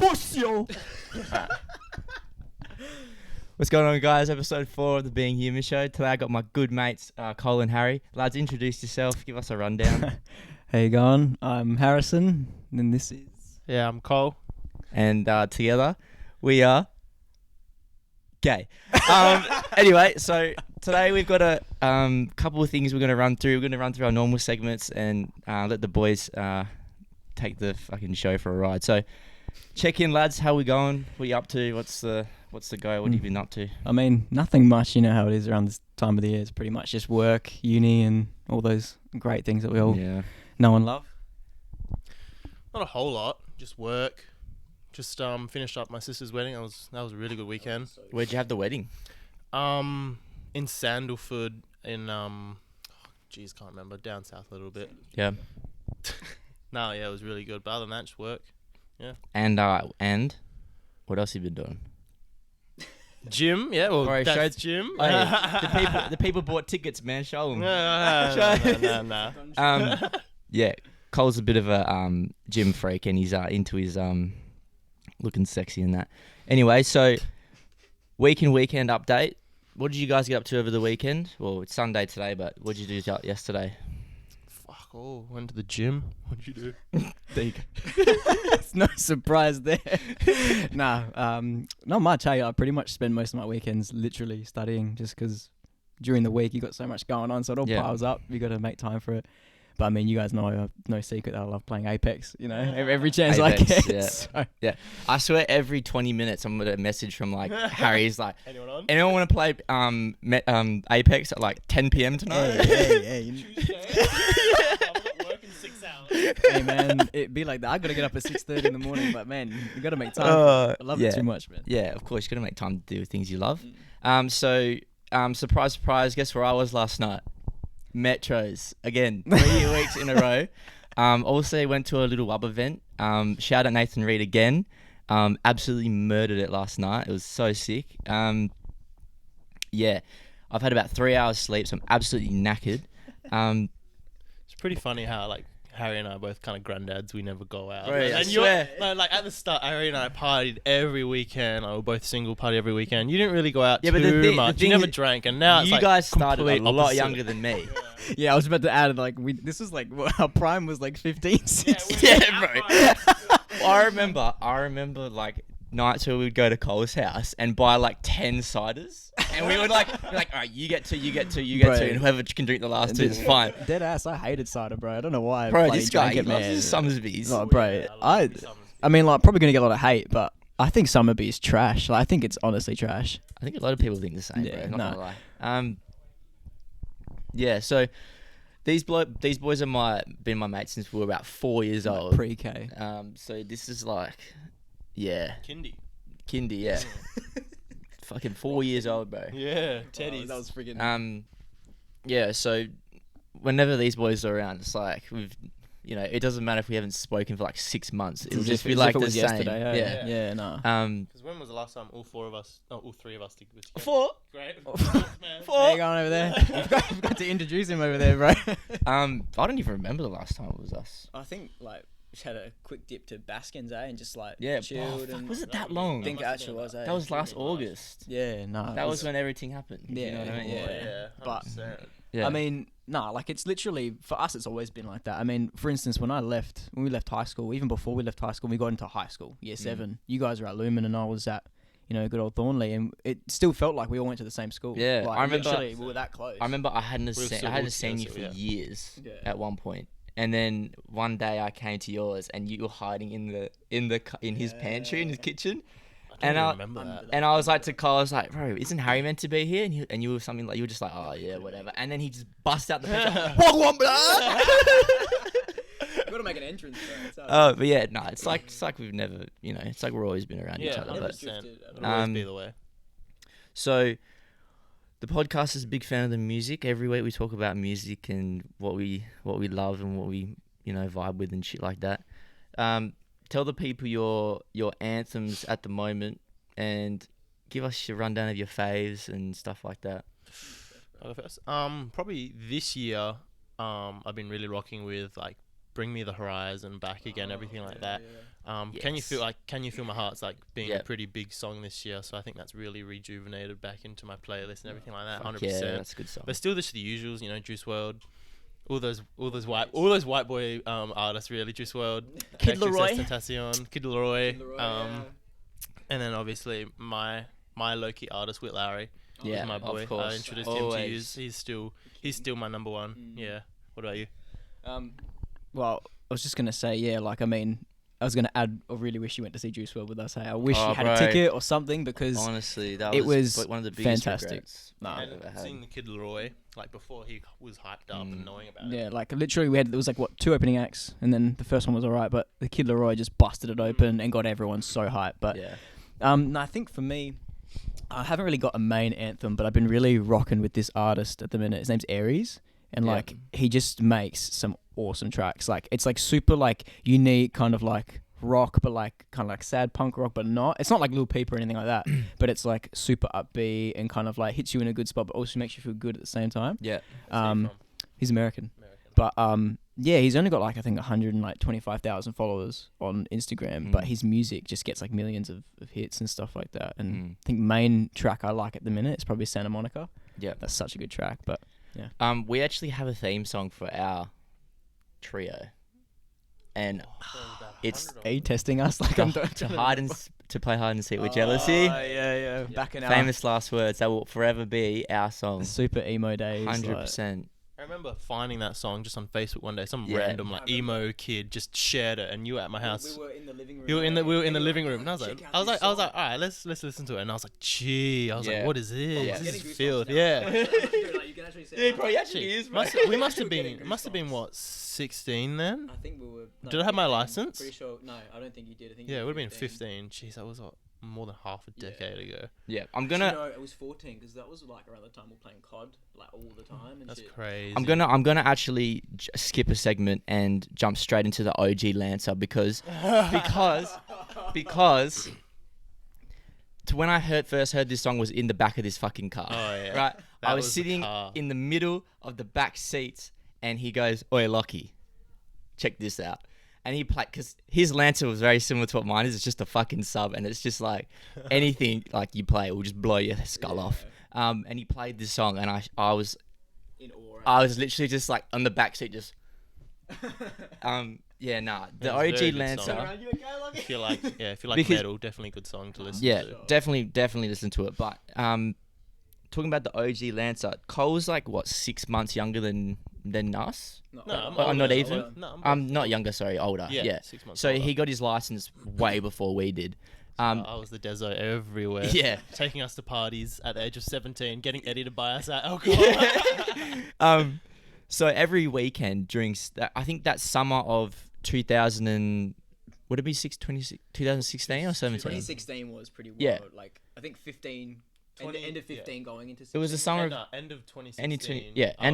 push yo. What's going on, guys? Episode 4 of the Being Human Show. Today I got my good mates, Cole and Harry. Lads, introduce yourself. Give us a rundown. How you going? I'm Harrison, and this is... Yeah, I'm Cole. And together, we are... gay. Anyway, so today we've got a couple of things we're going to run through. We're going to run through our normal segments and let the boys take the fucking show for a ride. So check in, lads. How we going? What are you up to? What's the go? What have you been up to? I mean, nothing much. You know how it is around this time of the year. It's pretty much just work, uni, and all those great things that we all know and love. Not a whole lot. Just work. Just finished up my sister's wedding. That was a really good weekend. Where'd you have the wedding? In Sandalford in can't remember. Down south a little bit. Yeah. No, yeah, it was really good. But other than that, just work. Yeah. And what else have you been doing? Gym, yeah. Well, Bro, that's gym. Hey, the people bought tickets, man. Show them. No. Yeah, Cole's a bit of a gym freak, and he's into his looking sexy and that. Anyway, so weekend update. What did you guys get up to over the weekend? Well, it's Sunday today, but what did you do yesterday? Went to the gym. What did you do? There you go. It's no surprise there. Nah, not much. Hey, I pretty much spend most of my weekends literally studying, just because during the week you got so much going on, so it all piles up. You got to make time for it. But I mean, you guys know, no secret that I love playing Apex. You know, every chance I get. Yeah. So. Yeah. I swear, every 20 minutes I'm gonna message from like Harry's like, anyone on? anyone want to play Apex at like 10 p.m. tonight? Hey. I'm working 6 hours. Hey man, it'd be like that. I gotta get up at 6:30 in the morning, but man, you gotta make time. I love it too much, man. Yeah, of course, you gotta make time to do things you love. So surprise, guess where I was last night? Metros again, 3 weeks in a row. Also went to a little wub event. Shout out Nathan Reed again. Absolutely murdered it last night. It was so sick. Yeah, I've had about 3 hours sleep, so I'm absolutely knackered. It's pretty funny how like Harry and I are both kind of granddads. We never go out. Right, and I swear. Like at the start, Harry and I partied every weekend. We're both single, party every weekend. You didn't really go out too much. You never drank, and now it's you like guys started a complete lot opposite. younger than me. Yeah, I was about to add, like, this is like, our prime was like 15, 16. Yeah, bro. I remember like nights where we'd go to Cole's house and buy like 10 ciders, and we would like be like, all right, you get 2, and whoever can drink the last 2 is fine. Dead ass, I hated cider, bro. I don't know why. Bro, this guy, he it, loves man. his Summersby's. Oh, bro, I I mean, like, probably gonna get a lot of hate, but I think Summerbee's trash. Like, I think it's honestly trash. I think a lot of people think the same, Yeah, bro. Not gonna lie. Yeah, so these boys are been my mates since we were about 4 years Like old. Pre-K. So this is like, yeah, kindy, yeah. Fucking 4 years old, bro. Yeah, Teddy's. That was freaking... Yeah, so whenever these boys are around, it's like it doesn't matter if we haven't spoken for like 6 months. It'll just be like the same. Yesterday, Yeah. Yeah, no. Because when was the last time all 3 of us did this? 4. Great. Man. 4. How you going over there? You've got to introduce him over there, bro. I don't even remember the last time it was us. I think, like, we had a quick dip to Baskins, and just, like, Yeah, chilled. And was it that long? I think it actually was, That was last August. Yeah, no. That was when everything happened. Yeah, You know what I mean? yeah. But 100%. Yeah. I mean, like, it's literally, for us, it's always been like that. I mean, for instance, when we left high school, even before we left high school, we got into high school, year 7. You guys were at Lumen and I was at, good old Thornley, and it still felt like we all went to the same school. Yeah, like, I remember. literally, we were that close. I remember I hadn't seen you together, for yeah. years Yeah. at one point, and then one day I came to yours, and you were hiding in his pantry in his kitchen. I don't even remember that. And I was like to Cole, I was like, bro, isn't Harry meant to be here? And you were something like, you were just like, oh yeah, whatever. And then he just bust out the picture. Wagwan, blah! We've got to make an entrance, bro. Oh, but yeah, no, it's like we've never, it's like we're always been around each other. But 100%. It'll always be the way. so the podcast is a big fan of the music. Every week we talk about music and what we love and what we vibe with and shit like that. Tell the people your anthems at the moment and give us your rundown of your faves and stuff like that. I'll go first. Probably this year, I've been really rocking with like Bring Me the Horizon back again, everything like that. Yes. Can you feel my heart's like being Yep. a pretty big song this year, so I think that's really rejuvenated back into my playlist and everything like that. Fuck 100%. yeah, that's a good song. But still just the usuals, you know, Juice WRLD, all those white boy artists really, Juice WRLD, Kid Laroi. Tentacion, Kid Laroi, and then obviously my low-key artist Whit Lowry. Yeah, was my boy. of course. I introduced him to you. He's still my number one. Yeah. What about you? Well, I was just gonna say, yeah, like I mean, I was gonna add. I really wish you went to see Juice WRLD with us. Hey, I wish you had a ticket or something because honestly, that it was one of the biggest fantastic. regrets And I've ever had. seeing the Kid Laroi, like before he was hyped up and knowing about it. Yeah, like literally, there was like 2 opening acts, and then the first one was alright, but the Kid Laroi just busted it open and got everyone so hyped. But Yeah. no, I think for me, I haven't really got a main anthem, but I've been really rocking with this artist at the minute. His name's Aries, and like he just makes some awesome tracks. Like it's like super like unique, kind of like rock, but like kind of like sad punk rock, but not. It's not like Lil Peep or anything like that, but it's like super upbeat and kind of like hits you in a good spot, but also makes you feel good at the same time. Yeah. He's American. But yeah, he's only got like I think 125,000 followers on Instagram, but his music just gets like millions of hits and stuff like that. And I think main track I like at the minute is probably Santa Monica. Yeah. That's such a good track, but yeah. We actually have a theme song for our trio, and it's Are you testing us? Like I'm to play hide and seek with Jealousy. Yeah. Back in Famous last words that will forever be our song. super emo days. 100%. I remember finding that song just on Facebook one day. Some random like emo kid just shared it, and you were at my house. We were in the living room. We were in the living room, and I was like, all right, let's listen to it. And I was like, gee, what is this? Yeah. This is filth. Yeah. Bro, he actually is, bro. We must have been what 16 then. I think we were. Did I have my license? Pretty sure. No, I don't think you did. I think Yeah, it would have been 15. Jeez, that was more than half a decade ago. Yeah, I'm gonna. No, it was 14 because that was like around the time we were playing COD like all the time and That's shit. crazy. I'm gonna actually skip a segment and jump straight into the OG Lancer because when I first heard this song was in the back of this fucking car. Oh yeah. Right. That I was was the sitting car. in the middle of the back seats, and he goes, "Oi, Lachy, check this out." And he played, because his Lancer was very similar to what mine is. It's just a fucking sub, and it's just like anything like you play will just blow your skull off. And he played this song, and I was In awe. I was literally just like on the back seat, just yeah, nah. The It's a very OG good Lancer. song. If you like Because- metal, definitely a good song to listen Yeah, to. definitely listen to it. But talking about the OG Lancer, Cole's like what 6 months younger than us. No, I'm not even. No, Not younger, sorry, older. Yeah. 6 months. So older. he got his license way before we did. I was the deso everywhere. Yeah. Taking us to parties at the age of 17, getting Eddie to buy us alcohol. So every weekend during I think that summer of 2000 and would it be 2016 or 17? 2016 was pretty wild. Yeah. Like I think 15. 20 end of 15 going into 16. It was the summer of End of 2016. end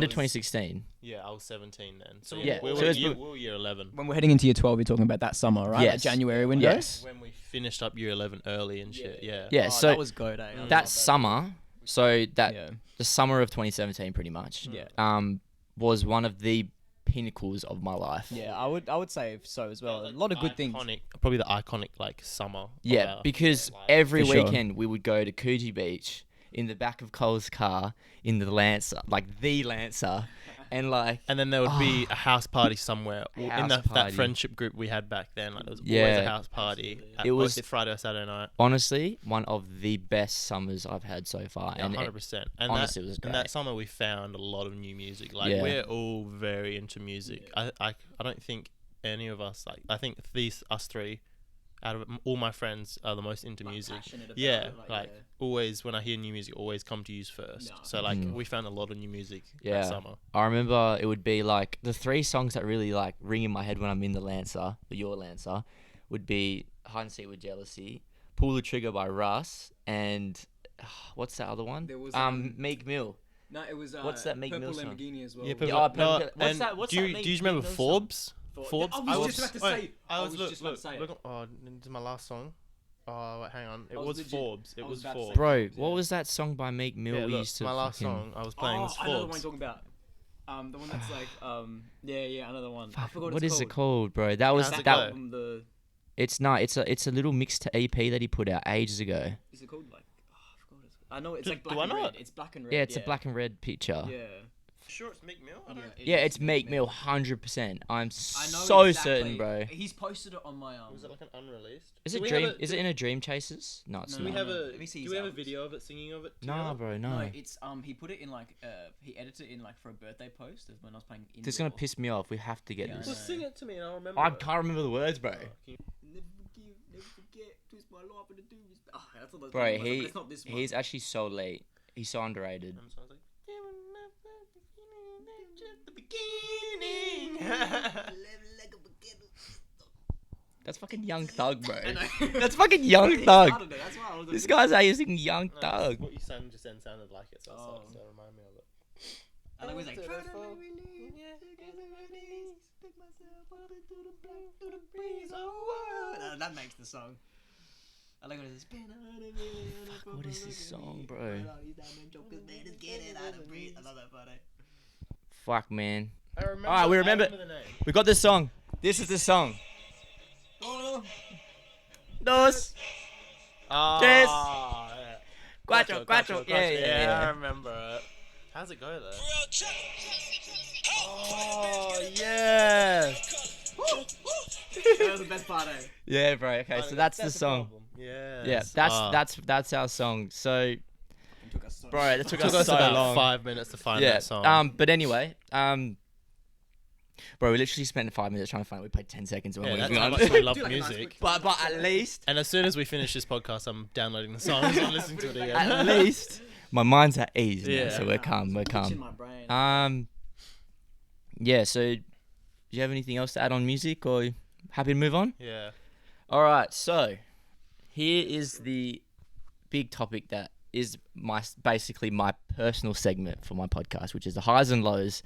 of 2016. Yeah, I was 17 then. So Yeah, we so were, it's- year 11. When we're heading into year 12, you're talking about that summer, right? Yes. Like January window. Yes. When we finished up year 11 early and shit. Yeah. Yeah. Oh, So that was go day. that summer, so that Yeah. the summer of 2017, pretty much. Yeah. Was one of the pinnacles of my life. Yeah, I would say so as well. A lot of good things. Probably the iconic like summer. of Yeah, our because life. every For sure. weekend we would go to Coogee Beach in the back of Cole's car in the Lancer, like the Lancer, and like And then there would be a house party somewhere House in that party. friendship group we had back then. Like there was always Yeah. a house party. It was- mostly Friday or Saturday night. honestly one of the best summers I've had so far. Yeah, And 100%. And honestly, it was And great. that summer we found a lot of new music. Like Yeah. we're all very into music. I don't think any of us I think us three out of all my friends are the most into music. passionate about Yeah, it, like yeah. always when I hear new music, always come to you first. No. So like we found a lot of new music Yeah. that summer. I remember it would be like the 3 songs that really like ring in my head when I'm in the Lancer, your Lancer, would be Hide and Seek with Jealousy, Pull the Trigger by Russ, and what's that other one? There was, Meek Mill. No, it was. What's that Meek Purple Mill song? Lamborghini as well. Yeah, Yeah, no, what's and that- what's do that you Meek remember Mill song? Forbes? Yeah, Forbes. I was just about to say. I was just about to say it. look. Oh, this is my last song. Oh, wait, hang on. It I was was legit- Forbes. It I was was about to Forbes. say Bro, Forbes, what yeah. was that song by Meek Mill Yeah, we look, used to my last fucking- song I was playing was I know the one Forbes. you're talking about. The one that's like yeah, another one. I forgot What it's is it called, bro? That was How's it that. go? Album, the It's not. It's a little mixed EP that he put out ages ago. is it called like? Oh, I forgot what it's called. I know it's Do- like do black I and know red. it? It's black and red. Yeah, it's a black and red picture. Yeah. Sure, it's Meek Mill. I don't. Yeah, it's Meek Mill, 100%. I'm I know so exactly. certain, bro. He's posted it on my Was it like an unreleased? Is Do it we Dream? have a- Is it in a Dream Chasers? No, it's Do we not. have a? Let me see Do we his have a albums. video of it singing of it? Nah, together? bro, No, no. it's he put it in like he edited it in like for a birthday post of when I was playing. This is gonna indoor. piss me off. We have to get Yeah, I this. Just sing it to me and I'll remember. I it. can't remember the words, bro. Oh, can you- Never forget, twist my life into do. Oh, that's all those Bro, songs, but it's not this one. he's actually so late. He's so underrated. And so I was like, just the beginning. That's fucking Young Thug, bro. I know. That's fucking Young He Thug. started it, that's why I was This guy's using Young No, Thug. what you sang just then sounded like it, so Oh. so it reminded me of it. I think it was like. Into "Try the to fall." make me leave, Yeah. together with these, pick myself up into the black, through the breeze, oh, whoa. That makes the song. I like when it says, Fuck, what is this song, bro? I love that part, Fuck, man. I remember. Alright, we I remember- the name. We got this song. This is the song. Dos, Tres. Yeah. cuatro, cuatro. Yeah, I yeah. remember it. How's it go though? Oh, yeah. That was the best part, eh? Yeah, bro. Okay, so that's the song. Yeah. Yeah, that's our song. So, It took us so bro, it took Took us us so about long. 5 minutes to find Yeah. that song. But anyway, bro, we literally spent 5 minutes trying to find it. We played 10 seconds when Yeah, we that's were how on. much we love Do like a nice music. quick- But at least, And as soon as we finish this podcast, I'm downloading the songs and listening to it again. at least, my mind's at ease now, Yeah. so we're calm. We're Itching calm. my brain. Yeah. So, do you have anything else to add on music, or happy to move on? Yeah. All right. So, here is the big topic that is basically my personal segment for my podcast, which is the highs and lows.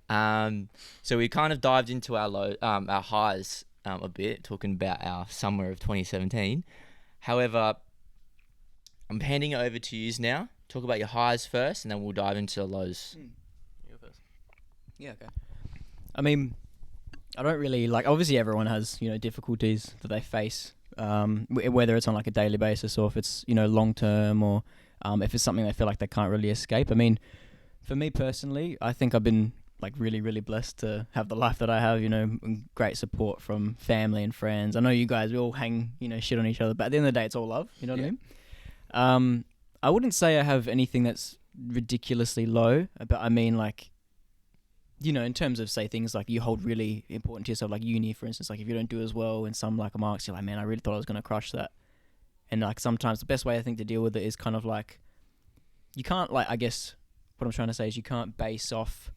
So we kind of dived into our our highs a bit, talking about our summer of 2017. However, I'm handing it over to you now. Talk about your highs first, and then we'll dive into the lows. You go first. Yeah, okay. I mean, I don't really like. Obviously, everyone has difficulties that they face, whether it's on like a daily basis or if it's long term or if it's something they feel like they can't really escape. I mean, for me personally, I think I've been like really, really blessed to have the life that I have. And great support from family and friends. I know you guys, we all hang shit on each other, but at the end of the day, it's all love. You know what I mean? I wouldn't say I have anything that's ridiculously low, but I mean like. In terms of say things like you hold really important to yourself, like uni, for instance, like if you don't do as well in some like marks, you're like, man, I really thought I was going to crush that. And like sometimes the best way I think to deal with it is kind of like, you can't like, I guess what I'm trying to say is you can't base off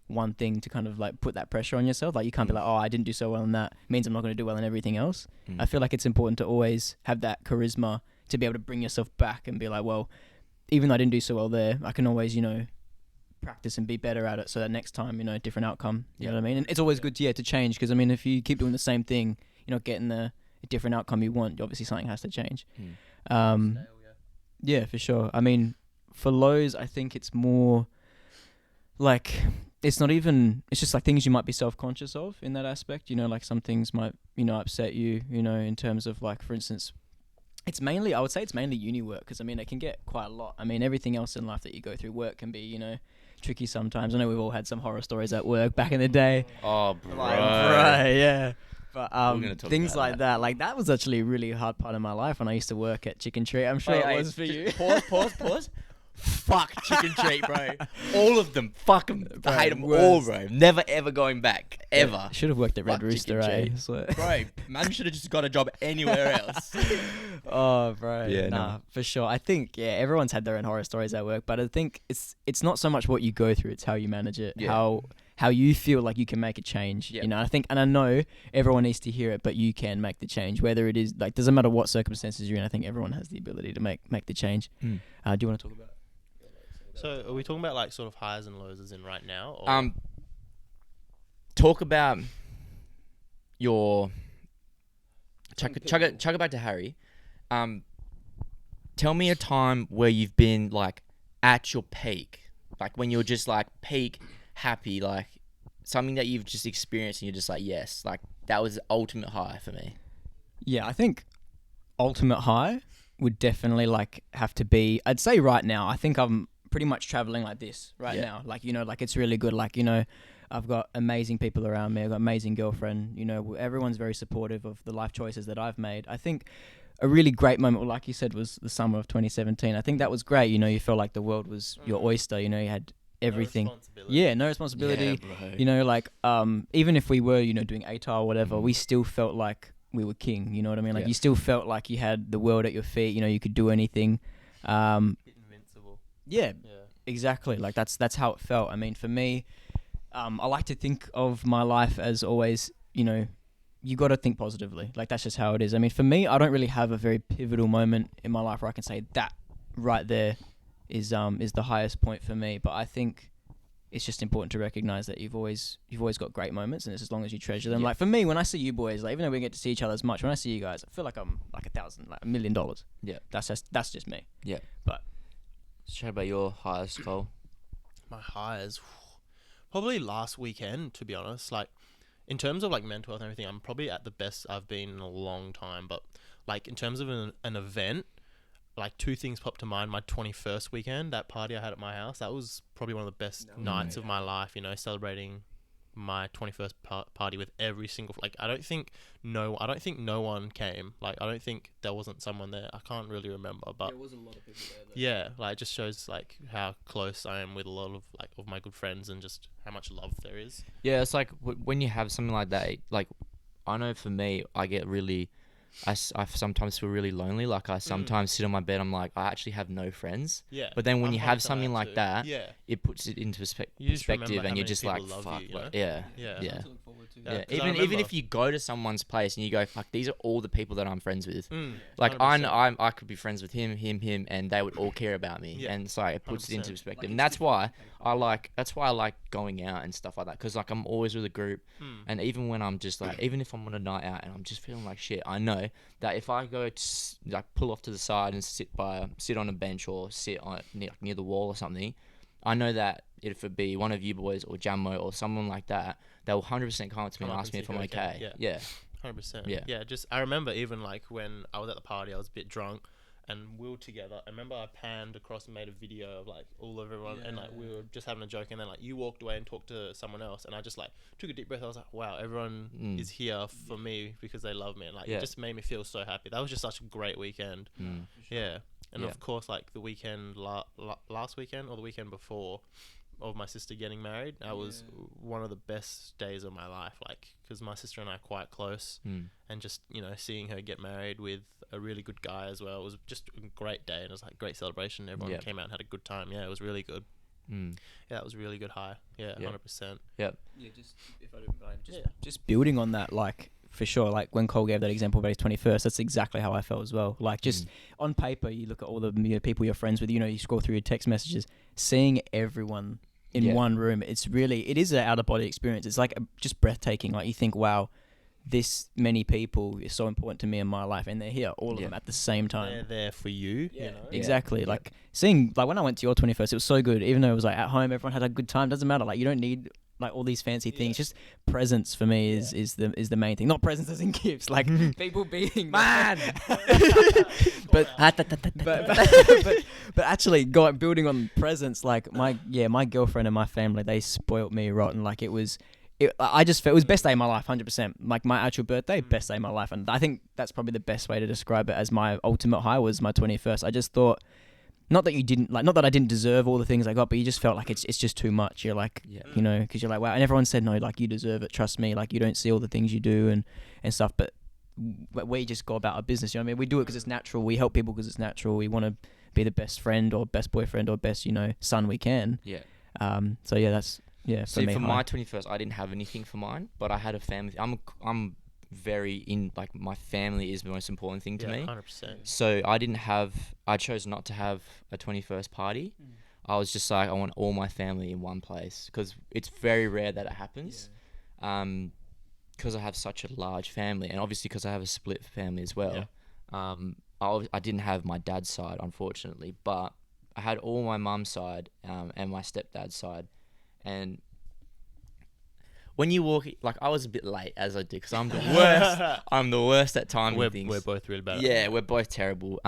one thing to kind of like put that pressure on yourself. Like you can't be like, oh, I didn't do so well in that, means I'm not going to do well in everything else. I feel like it's important to always have that charisma to be able to bring yourself back and be like, well, even though I didn't do so well there, I can always, practice and be better at it so that next time different outcome, you know what I mean. And it's always good to change, because I mean if you keep doing the same thing, you're not getting the different outcome you want. Obviously something has to change. Yeah, for sure. I mean for lows, I think it's more like it's just like things you might be self-conscious of in that aspect, like some things might upset you, in terms of like, for instance, I would say it's mainly uni work, because I mean it can get quite a lot. I mean everything else in life that you go through, work can be tricky sometimes. I know we've all had some horror stories at work back in the day. Oh, bro. Right, yeah. But gonna talk things about like that, like that was actually a really hard part of my life when I used to work at Chicken Treat. I'm sure it was for you. Pause. Fuck Chicken Treat, bro. All of them. Fuck them. I Bro, hate them worst. all, bro. Never ever going back. Ever. Should have worked at Red Fuck Rooster, Chicken eh? Treat. So- Bro, man should have just got a job anywhere else. Oh, bro. Yeah, nah, no. for sure. I think everyone's had their own horror stories at work, but I think it's not so much what you go through; it's how you manage it, Yeah. how you feel like you can make a change. Yeah. I think, and I know everyone needs to hear it, but you can make the change. Whether it is like, doesn't matter what circumstances you're in. I think everyone has the ability to make the change. Do you want to talk about it? So are we talking about like sort of highs and lows as in right now? Or? Talk about your chuck it back to Harry. Tell me a time where you've been like at your peak, like when you're just like peak, happy, like something that you've just experienced and you're just like, yes, like that was the ultimate high for me. Yeah, I think ultimate high would definitely like have to be, I'd say right now, I think I'm pretty much traveling like this right now. Like, you know, like it's really good. Like, you know, I've got amazing people around me. I've got an amazing girlfriend. You know, everyone's very supportive of the life choices that I've made. I think a really great moment, like you said, was the summer of 2017. I think that was great. You know, you felt like the world was your oyster. You know, you had everything. No responsibility. Yeah, no responsibility. Yeah, bro. You know, like even if we were, you know, doing ATAR or whatever, we still felt like we were king. You know what I mean? Like you still felt like you had the world at your feet. You know, you could do anything. Invincible. Yeah, exactly. Like that's how it felt. I mean, for me, I like to think of my life as always, you know, you got to think positively. Like that's just how it is. I mean, for me, I don't really have a very pivotal moment in my life where I can say that right there is the highest point for me. But I think it's just important to recognize that you've always got great moments, and it's as long as you treasure them. Like for me, when I see you boys, like even though we don't get to see each other as much, when I see you guys, I feel like I'm like $1 million. Yeah, that's just me. Yeah, but share about your highest goal. My highs, probably last weekend, to be honest. Like, in terms of like mental health and everything, I'm probably at the best I've been in a long time. But like in terms of an event, like two things pop to mind. My 21st weekend, that party I had at my house, that was probably one of the best nights of my life. You know, celebrating my 21st party with every single, like I don't think no one came. Like I don't think there wasn't someone there. I can't really remember, but there was a lot of people there. Yeah, like it just shows like how close I am with a lot of like of my good friends and just how much love there is. Yeah, it's like when you have something like that. Like I know for me, I get really. I sometimes feel really lonely. Like I sometimes sit on my bed, I'm like, I actually have no friends. Yeah. But then when I'm you have honest on something that like too. that, Yeah. it puts it into You just remember perspective, how and you're many just people like, love fuck, you, you know? yeah. Yeah. Yeah. To look forward to. Yeah, Yeah, 'cause I even remember- if you go to someone's place and you go, fuck, these are all the people that I'm friends with. Like 100%. I could be friends with him, and they would all care about me. Yeah, And so it puts it into 100%. perspective, and that's why I like going out and stuff like that, because like I'm always with a group, and even when I'm just like, even if I'm on a night out and I'm just feeling like shit, I know that if I go to like pull off to the side and sit on a bench or sit on near the wall or something, I know that if it be one of you boys or Jammo or someone like that, they'll 100% come up to me and ask me if I'm okay. Yeah. 100%. Yeah. Yeah, just I remember even like when I was at the party, I was a bit drunk and we were together. I remember I panned across and made a video of like all of everyone and like we were just having a joke, and then like you walked away and talked to someone else, and I just like took a deep breath. I was like, wow, everyone is here for me because they love me, and like it just made me feel so happy. That was just such a great weekend. Yeah. And of course, like the weekend last weekend or the weekend before of my sister getting married, that was one of the best days of my life, like because my sister and I are quite close, and just, you know, seeing her get married with a really good guy as well, it was just a great day, and it was like a great celebration. Everyone came out and had a good time. Yeah, it was really good. Yeah, it was a really good high. Yeah, 100%. Yep. Yeah, just if I don't mind, just building on that, like for sure, like when Cole gave that example about his 21st, that's exactly how I felt as well. Like just on paper, you look at all the people you're friends with, you know, you scroll through your text messages, seeing everyone in one room, it is an out of body experience. It's like just breathtaking. Like you think, wow, this many people is so important to me in my life, and they're here, all of them at the same time. They're there for you. Yeah, you know? exactly. Like seeing, like when I went to your 21st, it was so good. Even though it was like at home, everyone had a good time. Doesn't matter. Like you don't need like all these fancy things. Just presence for me is the main thing. Not presents as in gifts. Like people being Man. but actually building on presence. Like my girlfriend and my family, they spoilt me rotten. Like I just felt it was best day of my life, 100%. Like my actual birthday, best day of my life, and I think that's probably the best way to describe it. As my ultimate high was my 21st. I just thought, not that I didn't deserve all the things I got, but you just felt like it's just too much. You're like, you know, because you're like, wow, and everyone said no, like you deserve it. Trust me, like you don't see all the things you do and stuff, but we just go about our business. You know what I mean? We do it because it's natural. We help people because it's natural. We want to be the best friend or best boyfriend or best, you know, son we can. Yeah. So yeah, that's. Yeah, See, for my 21st, I didn't have anything for mine, but I had a family. I'm very like my family is the most important thing to me. 100%. So I chose not to have a 21st party. I was just like, I want all my family in one place, because it's very rare that it happens. Because I have such a large family, and obviously because I have a split family as well. I didn't have my dad's side, unfortunately, but I had all my mum's side and my stepdad's side. And when you walk, like I was a bit late as I do because I'm the worst. I'm the worst at timing things. We're both really bad. Yeah, we're both terrible.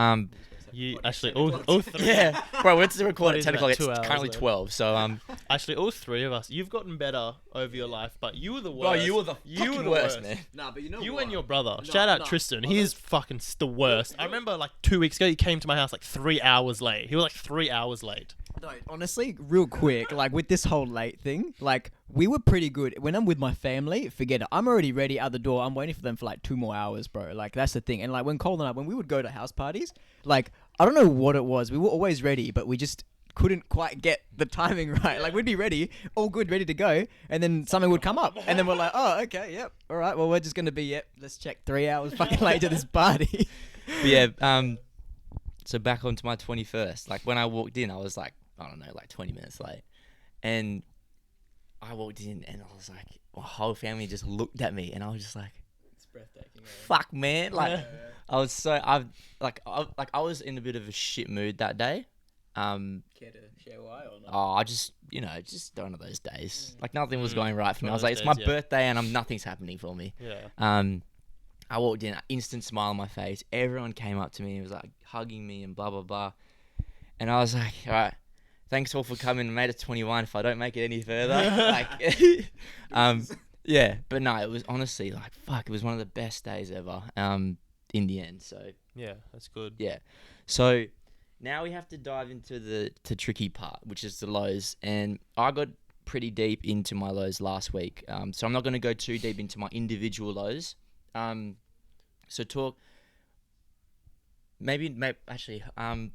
You actually all three. Yeah, bro, we're to record What at is 10 it, o'clock. like It's 2 hours currently left? 12. So Actually, all three of us. You've gotten better over your life, but you were the worst. bro, you were the fucking worst, man. Nah, but you know You what? and your brother. No, Shout out no. Tristan. Oh, He's fucking the worst. I remember like 2 weeks ago, he came to my house like 3 hours late. He was like 3 hours late. No, honestly, real quick, like with this whole late thing, like we were pretty good. When I'm with my family, forget it. I'm already ready out the door. I'm waiting for them for like 2 more hours, bro. Like that's the thing. And like when Cole and I, when we would go to house parties, like I don't know what it was. We were always ready, but we just couldn't quite get the timing right. Like we'd be ready, all good, ready to go, and then something would come up, and then we're like, oh, okay, yep, all right. Well, we're just gonna be let's check 3 hours fucking late to this party. But yeah, so back onto my 21st. Like when I walked in, I was like, I don't know, like 20 minutes late. And I walked in and I was like, my whole family just looked at me and I was just like, It's breathtaking. fuck, man. Like, I was so, I was in a bit of a shit mood that day. Care to share why or not? I just, just one of those days. Like nothing was going right for me. I One was of like, those it's my days, yeah. birthday and nothing's happening for me. Yeah. I walked in, instant smile on my face. Everyone came up to me and was like hugging me and blah, blah, blah. And I was like, all right, thanks all for coming. I made it 21 if I don't make it any further. Yeah, but no, it was honestly like, fuck, it was one of the best days ever in the end. So, Yeah, that's good. yeah. So now we have to dive into the tricky part, which is the lows. And I got pretty deep into my lows last week. So I'm not going to go too deep into my individual lows. So talk, maybe actually, I'll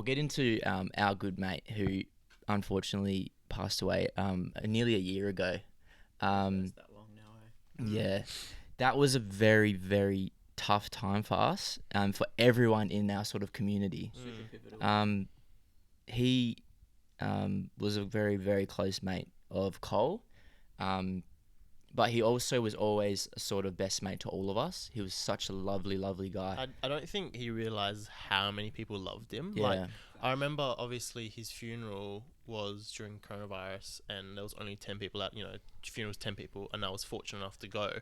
get into our good mate who unfortunately passed away nearly a year ago. It's that long now, eh? Yeah, that was a very, very tough time for us, for everyone in our sort of community. Super pivotal. He was a very, very close mate of Cole, but he also was always a sort of best mate to all of us. He was such a lovely, lovely guy. I don't think he realized how many people loved him. Yeah. Like, I remember obviously his funeral was during coronavirus and there was only 10 people at, funeral's 10 people, and I was fortunate enough to go.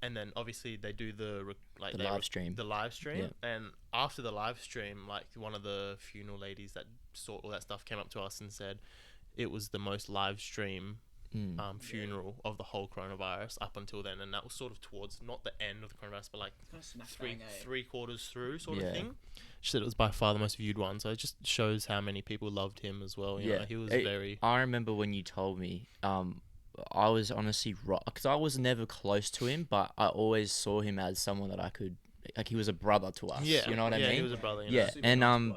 And then obviously they do the live stream. The live stream. Yeah. And after the live stream, like one of the funeral ladies that saw all that stuff came up to us and said it was the most live stream funeral of the whole coronavirus up until then, and that was sort of towards not the end of the coronavirus, but like three quarters through sort of thing. She said it was by far the most viewed one, so it just shows how many people loved him as well. You know, he was very. I remember when you told me, I was honestly rocked because I was never close to him, but I always saw him as someone that I could, like, he was a brother to us. Yeah, you know what I mean? Yeah, he was a brother. Yeah, and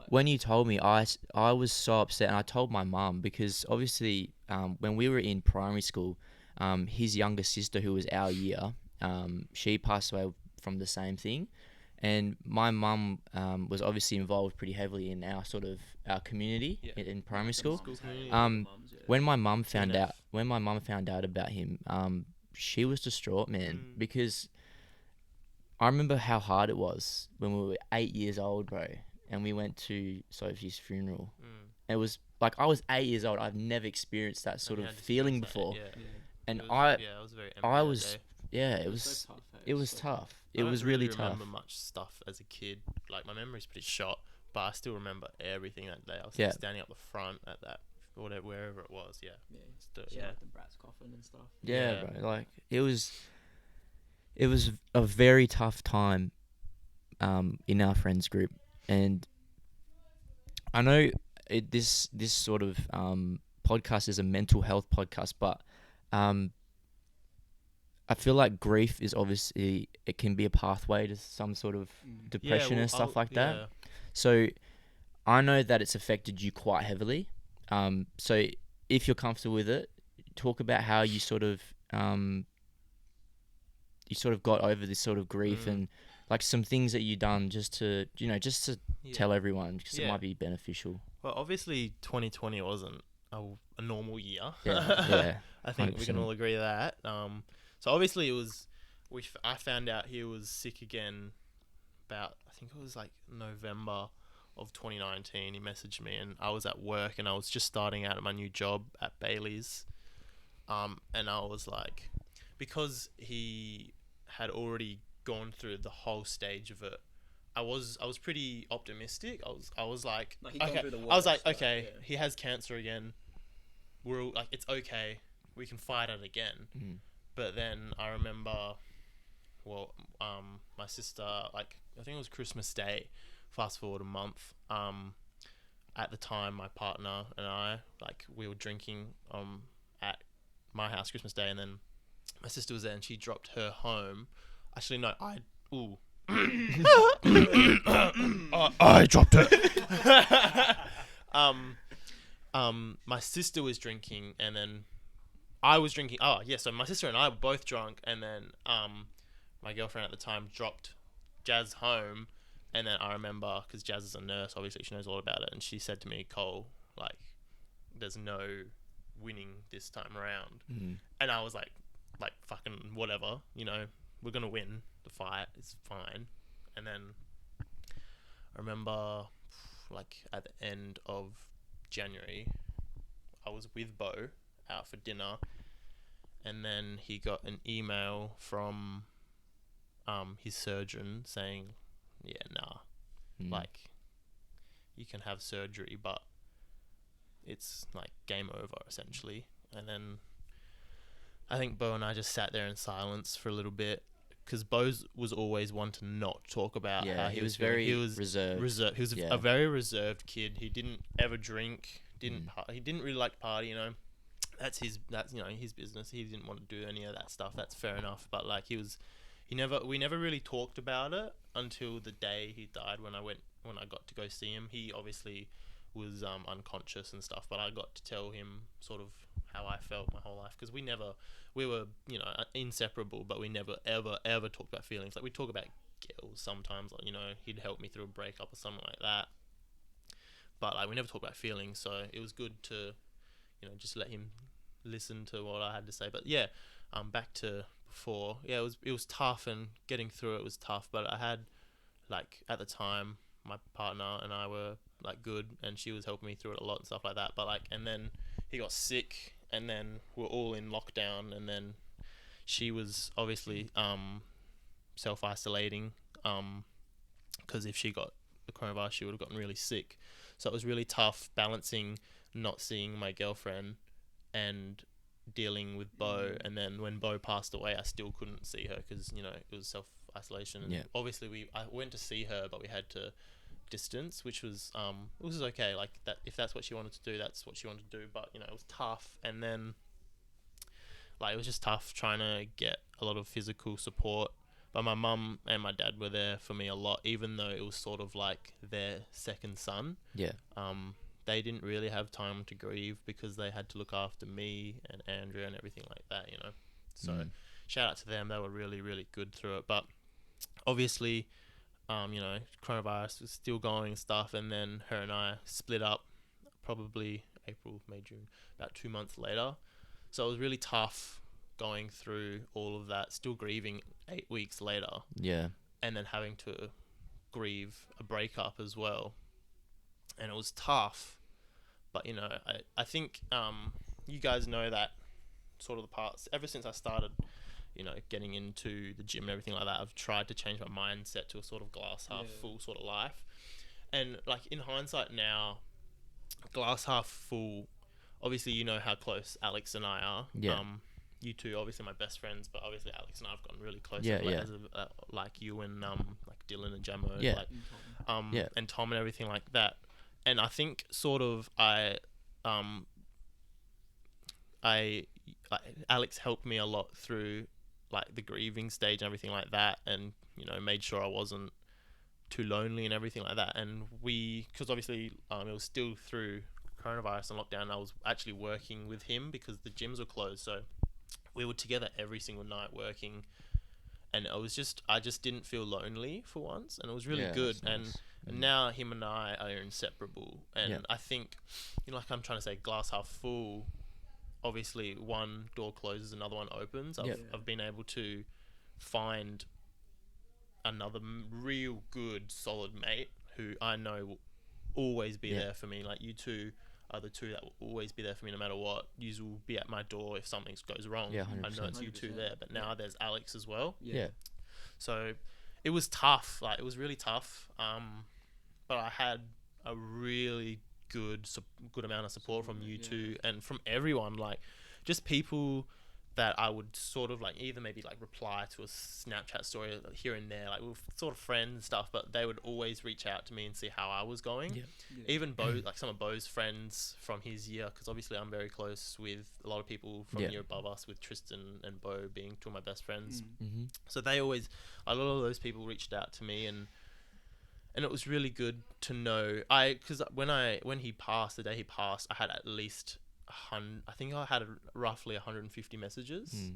when you told me, I was so upset, and I told my mum because obviously, when we were in primary school, his younger sister, who was our year, she passed away from the same thing, and my mum was obviously involved pretty heavily in our sort of our community in primary school. When my mum found out about him, she was distraught, man, because I remember how hard it was when we were 8 years old, bro. And we went to Sophie's funeral. It was like I was 8 years old. I've never experienced that sort of feeling before. And it was very it was so tough, it was tough. It I don't was really tough. I remember much stuff as a kid. Like my memory's pretty shot, but I still remember everything that day. I was standing up the front at that wherever it was. Yeah. Like the Brat's coffin and stuff. Yeah, bro. Like it was a very tough time in our friends group. And I know this sort of podcast is a mental health podcast, but I feel like grief is obviously, it can be a pathway to some sort of depression and stuff like that. So I know that it's affected you quite heavily. So if you're comfortable with it, talk about how you sort of got over this sort of grief and like some things that you done just to tell everyone, because it might be beneficial. Well, obviously 2020 wasn't a normal year. Yeah. I think 100%. we can all agree that. So obviously it was. I found out he was sick again about, I think it was like November of 2019. He messaged me and I was at work and I was just starting out at my new job at Bailey's. And I was like, because he had already gone through the whole stage of it, I was pretty optimistic. I was like, Like, he'd gone okay. through the I was like, worst, like, okay, yeah. he has cancer again. We're all, like, it's okay. We can fight it again. Mm. But then I remember, well, my sister, like, I think it was Christmas Day. Fast forward a month. At the time, my partner and I, like, we were drinking at my house Christmas Day, and then my sister was there, and she dropped her home. Actually, no, I dropped it. My sister was drinking, and then I was drinking. Oh, yeah. So my sister and I were both drunk, and then my girlfriend at the time dropped Jazz home, and then I remember, because Jazz is a nurse, obviously she knows all about it, and she said to me, Cole, like, there's no winning this time around. Mm. And I was like fucking whatever, we're gonna win the fight, it's fine. And then I remember, like, at the end of January, I was with Beau out for dinner, and then he got an email from his surgeon saying, yeah, nah, like, you can have surgery, but it's like game over essentially. And then I think Beau and I just sat there in silence for a little bit, because Beau was always one to not talk about how he was very reserved. He was a very reserved kid. He didn't ever drink. He didn't really like to party. That's his business. He didn't want to do any of that stuff. That's fair enough. But like, we never really talked about it until the day he died, when I got to go see him. He obviously was unconscious and stuff, but I got to tell him sort of how I felt my whole life, because we were inseparable, but we never ever talked about feelings. Like, we talk about girls sometimes, like, he'd help me through a breakup or something like that, but like, we never talked about feelings. So it was good to just let him listen to what I had to say. But yeah, back to before. Yeah, it was tough, and getting through it was tough, but I had, like, at the time, my partner and I were like good, and she was helping me through it a lot and stuff like that. But like, and then he got sick, and then we're all in lockdown, and then she was obviously self-isolating, because if she got the coronavirus, she would have gotten really sick. So it was really tough balancing not seeing my girlfriend and dealing with Beau. And then when Beau passed away, I still couldn't see her, because it was self-isolation, and obviously I went to see her, but we had to distance, which was okay. Like, that, if that's what she wanted to do, that's what she wanted to do. But it was tough. And then, like, it was just tough trying to get a lot of physical support. But my mum and my dad were there for me a lot, even though it was sort of like their second son. They didn't really have time to grieve, because they had to look after me and Andrea and everything like that. So shout out to them. They were really, really good through it. But obviously, coronavirus was still going and stuff, and then her and I split up probably April, May, June, about 2 months later. So it was really tough going through all of that, still grieving 8 weeks later. Yeah. And then having to grieve a breakup as well. And it was tough. But, I think you guys know that sort of the parts, ever since I started getting into the gym and everything like that, I've tried to change my mindset to a sort of glass half full sort of life. And like, in hindsight now, glass half full, obviously how close Alex and I are. You two obviously my best friends, but obviously Alex and I have gotten really close. Like you and like Dylan and Jamo, and Tom and everything like that. And I think sort of Alex helped me a lot through like the grieving stage and everything like that, and made sure I wasn't too lonely and everything like that. And because obviously it was still through coronavirus and lockdown, I was actually working with him because the gyms were closed, so we were together every single night working, and I just didn't feel lonely for once, and it was really good. Nice. And now him and I are inseparable, and I think like I'm trying to say, glass half full, obviously one door closes, another one opens. I've been able to find another real good solid mate who I know will always be there for me. Like, you two are the two that will always be there for me no matter what. You will be at my door if something goes wrong. Yeah, I know it's you two there. But now there's Alex as well. Yeah. So it was tough. Like, it was really tough. But I had a really good amount of support from you two and from everyone. Like, just people that I would sort of like either maybe like reply to a Snapchat story here and there, like we were sort of friends and stuff, but they would always reach out to me and see how I was going. Even Beau, like some of Beau's friends from his year, because obviously I'm very close with a lot of people from year above us, with Tristan and Beau being two of my best friends. So they always, a lot of those people reached out to me, and it was really good to know. Because when he passed, the day he passed, I had at least I think I had roughly 150 messages.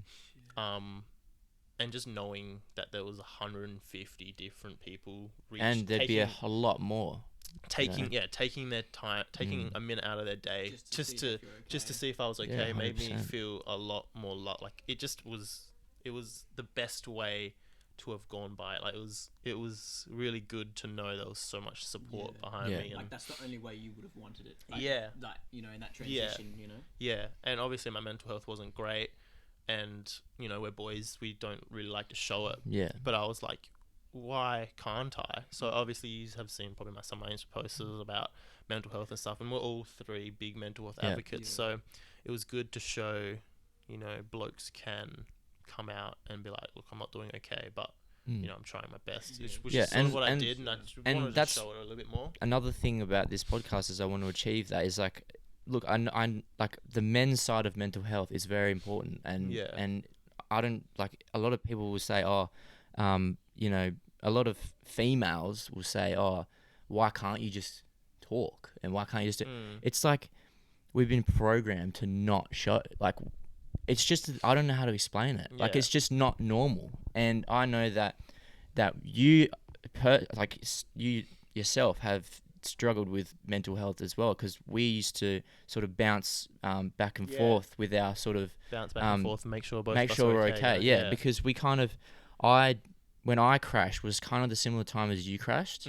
And just knowing that there was 150 different people and there'd be a lot more taking their time, taking a minute out of their day just to see if I was okay, made me feel a lot more like it was the best way to have gone by it. Like, it was really good to know there was so much support behind me. And like, that's the only way you would have wanted it. Like, like, you know, in that transition, you know. Yeah, and obviously my mental health wasn't great, and you know, we're boys, we don't really like to show it. Yeah. But I was like, why can't I? So obviously you have seen probably some of my Insta posts about mental health and stuff, and we're all three big mental health advocates. So it was good to show, you know, blokes can come out and be like, look, I'm not doing okay, but you know, I'm trying my best, which is sort of what I did, and I just wanted to show it a little bit more. Another thing about this podcast is I want to achieve that is like, look, I like the men's side of mental health is very important, and I don't like, a lot of people will say, you know, a lot of females will say, why can't you just talk, and why can't you just do it's like we've been programmed to not show, like, it's just, I don't know how to explain it. Like, it's just not normal. And I know that you yourself have struggled with mental health as well, because we used to sort of bounce back and forth with our sort of bounce back and forth and make sure we're okay. Because we kind of, when I crashed was kind of the similar time as you crashed.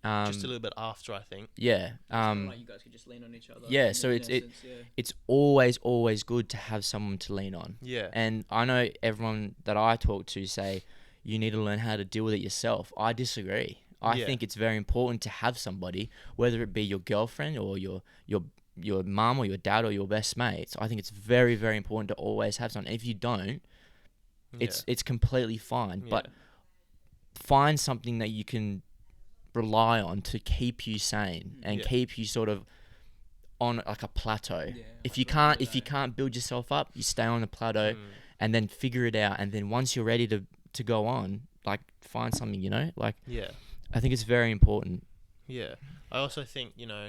Just a little bit after, I think. Like you guys could just lean on each other. Yeah, so it's always good to have someone to lean on. Yeah. And I know everyone that I talk to say you need to learn how to deal with it yourself. I disagree. I think it's very important to have somebody, whether it be your girlfriend or your mum or your dad or your best mates. I think it's very, very important to always have someone. If you don't, it's completely fine. But find something that you can rely on to keep you sane and keep you sort of on like a plateau. If you can't build yourself up, you stay on the plateau and then figure it out. And then once you're ready to go on, like, find something, you know, like, I think it's very important. Yeah. I also think, you know,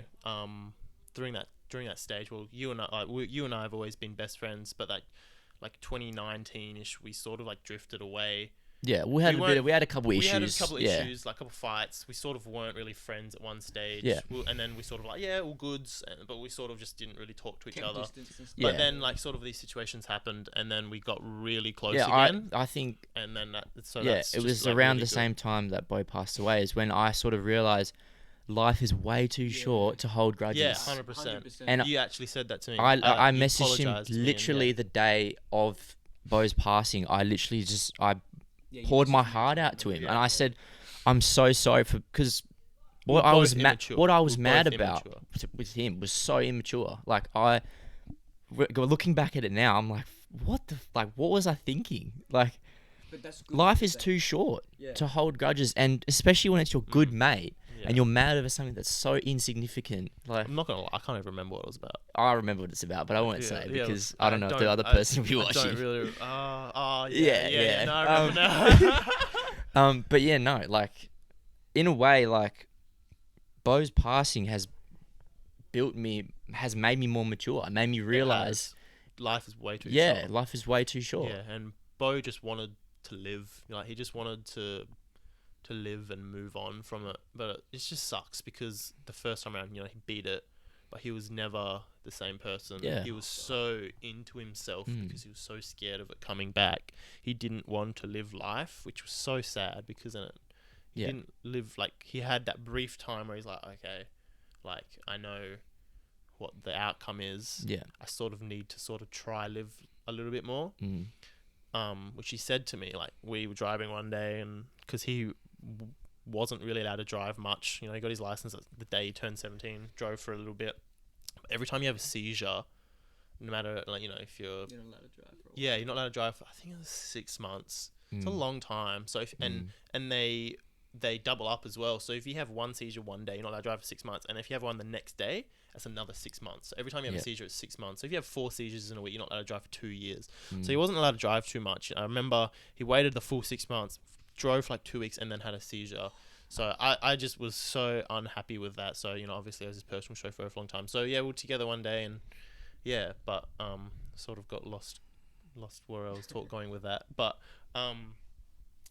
during that stage, well, you and I have always been best friends, but like 2019ish, we sort of like drifted away. Yeah, we had a couple issues. We had a couple issues, like a couple fights. We sort of weren't really friends at one stage. Yeah. And then we sort of like, all goods, but we sort of just didn't really talk to each other. But then like sort of these situations happened, and then we got really close again. I think. And then it was around the same time that Beau passed away is when I sort of realised life is way too short to hold grudges. Yeah, 100%. And you actually said that to me. I messaged him literally the day of Beau's passing. I literally just poured my heart out to him, and I said, "I'm so sorry because what I was mad about with him was so immature. Like, looking back at it now, I'm like, what was I thinking? Like, but that's good, life is too short to hold grudges, and especially when it's your good mate and you're mad over something that's so insignificant. Like, I'm not gonna lie, I can't even remember what it was about. I remember what it's about, but I won't say it because I don't know if the other person will be watching. I don't really. No, I remember now. But yeah, no, like, in a way, like, Beau's passing has made me more mature. It made me realize life is way too short. Yeah, life is way too short. Yeah, and Beau just wanted to live. Like, he just wanted to live and move on from it. But it just sucks because the first time around, you know, he beat it, but he was never the same person. Yeah. He was so into himself because he was so scared of it coming back. He didn't want to live life, which was so sad because he didn't live, like, he had that brief time where he's like, okay, like, I know what the outcome is, I sort of need to sort of try live a little bit more. Which he said to me, like, we were driving one day, and because he wasn't really allowed to drive much, you know, he got his license the day he turned 17, drove for a little bit. Every time you have a seizure, no matter, like, you know, if you're not allowed to drive for a while. Yeah, you're not allowed to drive for, I think it was 6 months. It's a long time. So if and they double up as well. So if you have one seizure one day, you're not allowed to drive for 6 months, and if you have one the next day, that's another 6 months. So every time you have a seizure, it's 6 months. So if you have 4 seizures in a week, you're not allowed to drive for 2 years. So he wasn't allowed to drive too much. I remember he waited the full 6 months, drove for like 2 weeks, and then had a seizure. So I just was so unhappy with that. So, you know, obviously I was his personal chauffeur for a long time. So yeah, we were together one day, and yeah, but sort of got lost where I was going with that. But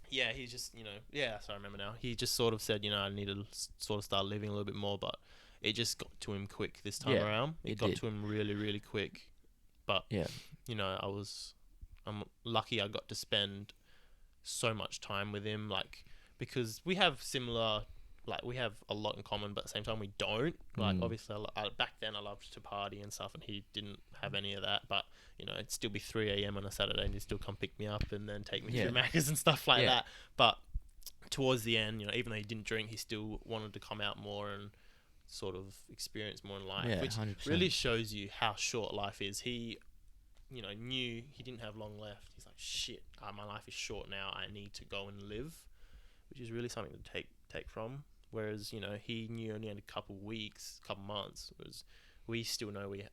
yeah, he just, you know, yeah, so I remember now. He just sort of said, you know, I need to sort of start living a little bit more, but it just got to him quick this time around. It got to him really, really quick. But, you know, I'm lucky I got to spend so much time with him, like, because we have similar, like, we have a lot in common, but at the same time we don't. Like, obviously, back then I loved to party and stuff, and he didn't have any of that. But, you know, it'd still be 3 a.m. on a Saturday, and he'd still come pick me up and then take me through Macca's and stuff like that. But towards the end, you know, even though he didn't drink, he still wanted to come out more and sort of experience more in life, which 100%. Really shows you how short life is. He, you know, knew he didn't have long left. He's like, shit, my life is short now. I need to go and live, which is really something to take from. Whereas, you know, he knew only had a couple months, whereas we still know we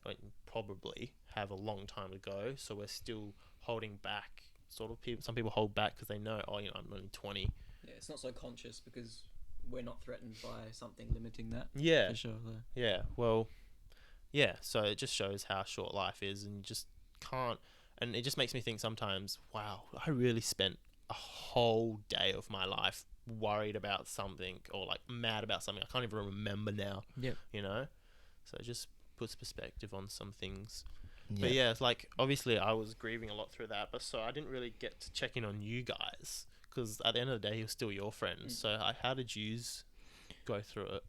probably have a long time to go. So we're still holding back. Sort of some people hold back because they know, oh, you know, I'm only 20. Yeah, it's not so conscious because we're not threatened by something limiting that. Yeah. For sure. Yeah. Well, yeah. So it just shows how short life is, and you just can't. And it just makes me think sometimes, wow, I really spent a whole day of my life worried about something or like mad about something I can't even remember now. You know, so it just puts perspective on some things. But yeah, it's like, obviously I was grieving a lot through that, but so I didn't really get to check in on you guys because at the end of the day he was still your friend. So how did yous go through it?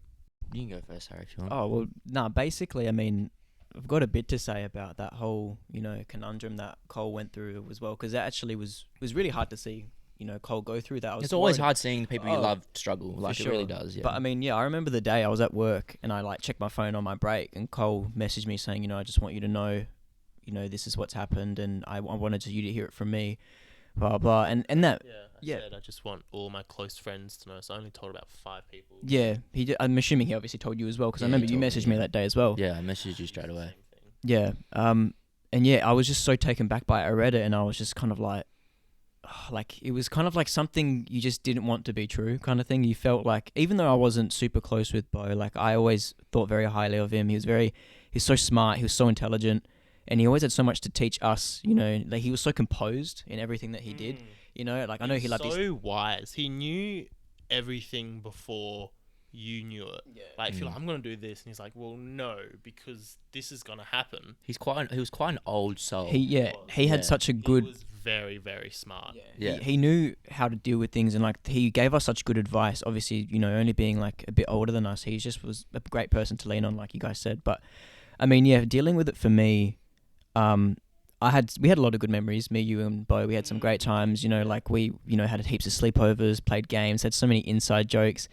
You can go first, Harry, if you want. Oh well, no. Basically, I mean, I've got a bit to say about that whole, you know, conundrum that Cole went through as well, because that actually was really hard to see, you know, Cole go through that. It's always hard seeing the people you love struggle. Like, it really does, yeah. But I mean, yeah, I remember the day I was at work and I like checked my phone on my break, and Cole messaged me saying, you know, I just want you to know, you know, this is what's happened, and I wanted you to hear it from me, blah blah. And that I said I just want all my close friends to know. So I only told about 5 people. Yeah, he did. I'm assuming he obviously told you as well, because I remember you messaged me that day as well. Yeah, I messaged you straight away. Yeah. And yeah, I was just so taken back by it. I read it and I was just kind of like it was kind of like something you just didn't want to be true kind of thing. You felt like, even though I wasn't super close with Beau, like I always thought very highly of him. He's so smart. He was so intelligent, and he always had so much to teach us, you know, like he was so composed in everything that he did, you know, like I know he loved so wise. He knew everything before you knew it. Yeah. Like, if you're like, I'm going to do this, and he's like, well, no, because this is going to happen. He was quite an old soul. He had such a good... He was very, very smart. Yeah. He knew how to deal with things, and like he gave us such good advice. Obviously, you know, only being like a bit older than us, he just was a great person to lean on, like you guys said. But I mean, yeah, dealing with it for me, we had a lot of good memories, me, you, and Beau. We had some great times, you know, like we, you know, had heaps of sleepovers, played games, had so many inside jokes.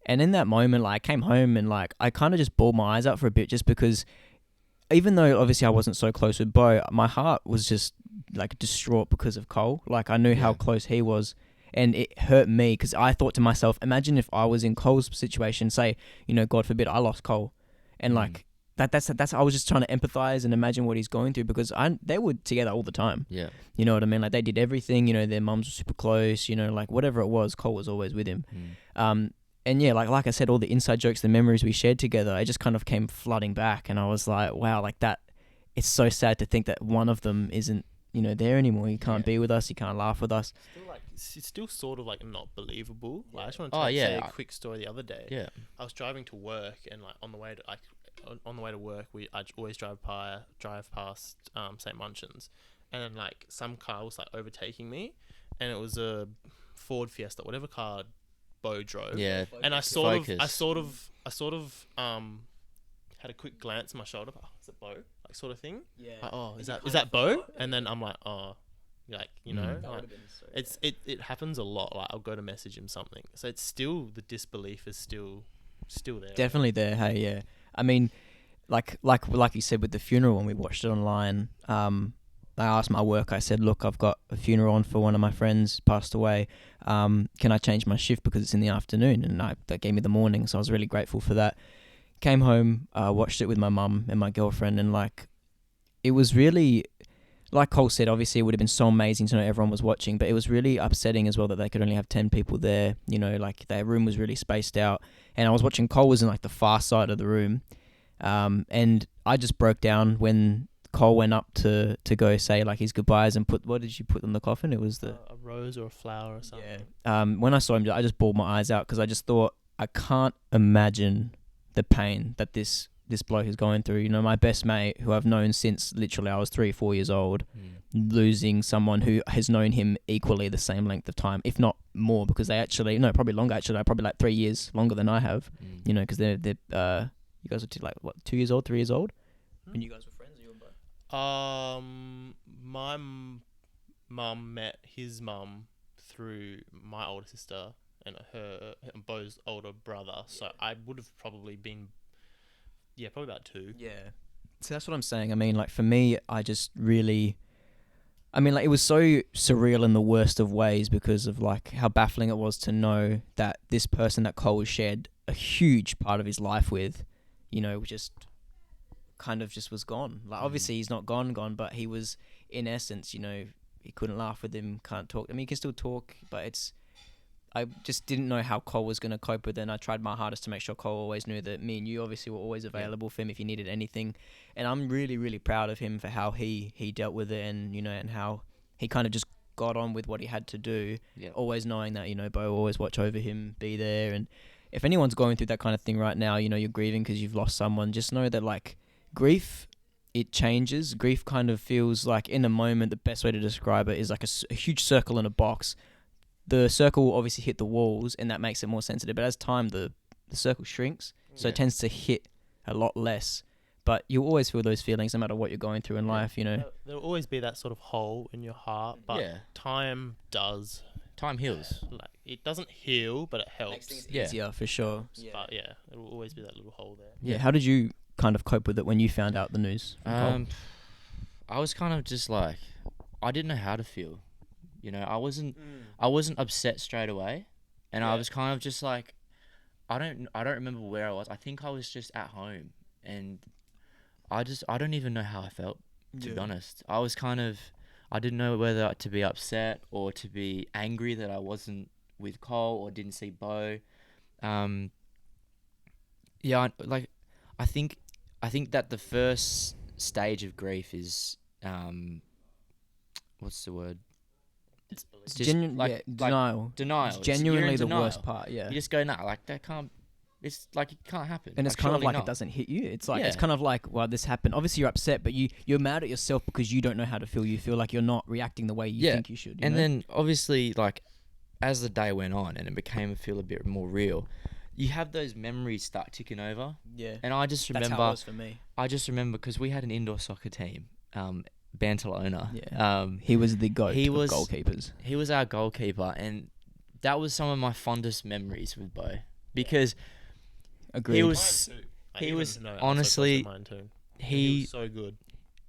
And in that moment, like, I came home and like I kind of just bawled my eyes out for a bit, just because even though obviously I wasn't so close with Beau, my heart was just like distraught because of Cole. Like, I knew how close he was, and it hurt me because I thought to myself, imagine if I was in Cole's situation, say, you know, God forbid I lost Cole, and like that's I was just trying to empathize and imagine what he's going through, because they were together all the time. Yeah. You know what I mean? Like, they did everything, you know, their mums were super close, you know, like whatever it was, Cole was always with him. And yeah, like I said, all the inside jokes, the memories we shared together, it just kind of came flooding back. And I was like, wow, like that, it's so sad to think that one of them isn't, you know, there anymore. He can't be with us. He can't laugh with us. It's still sort of like not believable. Like, I just wanted to say a quick story the other day. Yeah. I was driving to work, and like on the way to work, I always drive past St. Munchin's, and then like some car was like overtaking me, and it was a Ford Fiesta, whatever car Beau drove. Yeah. And I sort of had a quick glance at my shoulder. Oh, is it Beau? Like sort of thing. Yeah. Like, oh, And is you that kind of Beau? forgot. And then I'm like, oh, like you know, That like, would've been so it happens a lot. Like I'll go to message him something, so it's still the disbelief is still there. Definitely there. Hey, yeah. I mean, like you said with the funeral when we watched it online. I asked my work. I said, look, I've got a funeral on for one of my friends passed away. Can I change my shift because it's in the afternoon? And that gave me the morning, so I was really grateful for that. Came home, watched it with my mum and my girlfriend, and like, it was really, like Cole said, obviously it would have been so amazing to know everyone was watching, but it was really upsetting as well that they could only have 10 people there. You know, like their room was really spaced out, and I was watching. Cole was in like the far side of the room, and I just broke down when Cole went up to go say like his goodbyes and what did you put on the coffin? It was A rose or a flower or something. yeah. When I saw him, I just bawled my eyes out because I just thought I can't imagine the pain that this bloke is going through. You know, my best mate, who I've known since literally I was 3-4 years old, losing someone who has known him equally the same length of time, if not more, because they actually probably longer. Actually, probably like 3 years longer than I have. You know, because they're you guys are like what 2 years old, 3 years old when you guys were friends. You and Beau? My mum met his mum through my older sister and her and Beau's older brother. So I would have probably been, probably about 2. Yeah. So that's what I'm saying. I mean, like for me, I just really, I mean, like it was so surreal in the worst of ways because of like how baffling it was to know that this person that Cole shared a huge part of his life with, you know, just kind of just was gone. Like obviously he's not gone, but he was in essence, you know, he couldn't laugh with him, can't talk. I mean, he can still talk, but I just didn't know how Cole was going to cope with it, and I tried my hardest to make sure Cole always knew that me and you obviously were always available for him if he needed anything. And I'm really, really proud of him for how he dealt with it, and, you know, and how he kind of just got on with what he had to do, always knowing that, you know, Beau will always watch over him, be there. And if anyone's going through that kind of thing right now, you know, you're grieving because you've lost someone, just know that, like, grief, it changes. Grief kind of feels like, in a moment, the best way to describe it is like a huge circle in a box. The circle will obviously hit the walls, and that makes it more sensitive. But as time, the circle shrinks, so it tends to hit a lot less. But you'll always feel those feelings no matter what you're going through in life, you know. There'll always be that sort of hole in your heart, but time does. Time heals. Like, it doesn't heal, but it helps. Makes things easier, for sure. But it will always be that little hole there. Yeah. How did you kind of cope with it when you found out the news? I was kind of just like, I didn't know how to feel. You know, I wasn't upset straight away, and I was kind of just like, I don't remember where I was. I think I was just at home, and I don't even know how I felt, to be honest. I was kind of, I didn't know whether to be upset or to be angry that I wasn't with Cole or didn't see Beau. I think that the first stage of grief is, what's the word? It's denial. Denial. It's genuinely the denial. worst part, yeah. You just go, nah, like, that can't, it's like, it can't happen. And it's kind of like it doesn't hit you. It's like, it's kind of like, well, this happened. Obviously, you're upset, but you're mad at yourself because you don't know how to feel. You feel like you're not reacting the way you think you should. You know? Then, obviously, like, as the day went on and it feel a bit more real, you have those memories start ticking over. Yeah. And I just remember... That's how it was for me. I just remember, because we had an indoor soccer team, Bantalona. Yeah. He was the GOAT of goalkeepers. He was our goalkeeper, and that was some of my fondest memories with Beau, because Agreed. he was honestly, he was so good.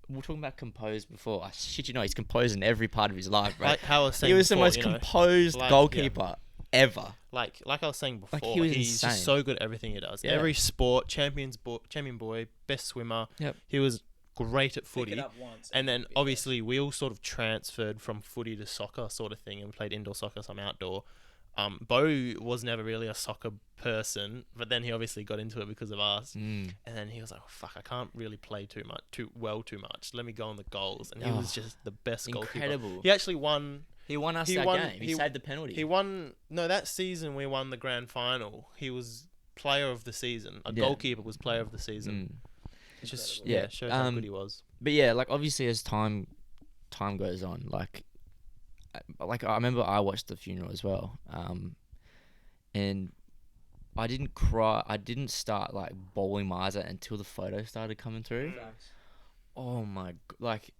We were talking about composed before. I shit you know, he's composed in every part of his life, bro. Like how I was saying he was before, the most composed goalkeeper ever. Like I was saying before, he's insane. Just so good at everything he does. Yeah. Every sport, champion boy, best swimmer. Yep. He was great at footy, and then obviously we all sort of transferred from footy to soccer sort of thing and played indoor soccer, some outdoor. Beau was never really a soccer person, but then he obviously got into it because of us, and then he was like, oh, fuck, I can't really play too much, let me go on the goals, and he was just the best incredible goalkeeper. He actually won. He won us that game. He saved the penalty. That season we won the grand final. He was player of the season. Goalkeeper was player of the season. It's just shows how good he was. But yeah, like obviously as time goes on, like I remember I watched the funeral as well, and I didn't cry. I didn't start like bawling my eyes out until the photos started coming through. Oh my, like.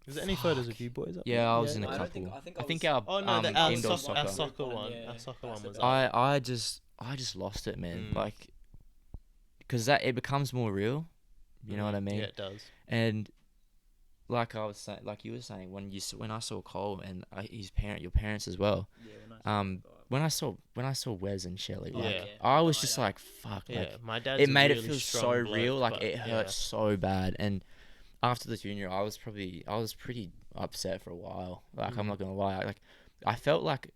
Is there any photos of you boys up Yeah, there? I was in a I couple. don't think I think I our Oh no, our indoor soccer, our soccer. soccer one. Yeah. Our soccer one was. I just lost it, man. Like, because it becomes more real. You know what I mean? Yeah, it does. And like I was saying, like you were saying, when I saw Cole and your parents as well. When I saw Wes and Shelley, like I was just like, fuck. Yeah, Like, my dad's it a made really it feel strong so bloke, real. Like but it hurt so bad. And after the funeral, I was pretty upset for a while. Like I'm not gonna lie. Like I felt like,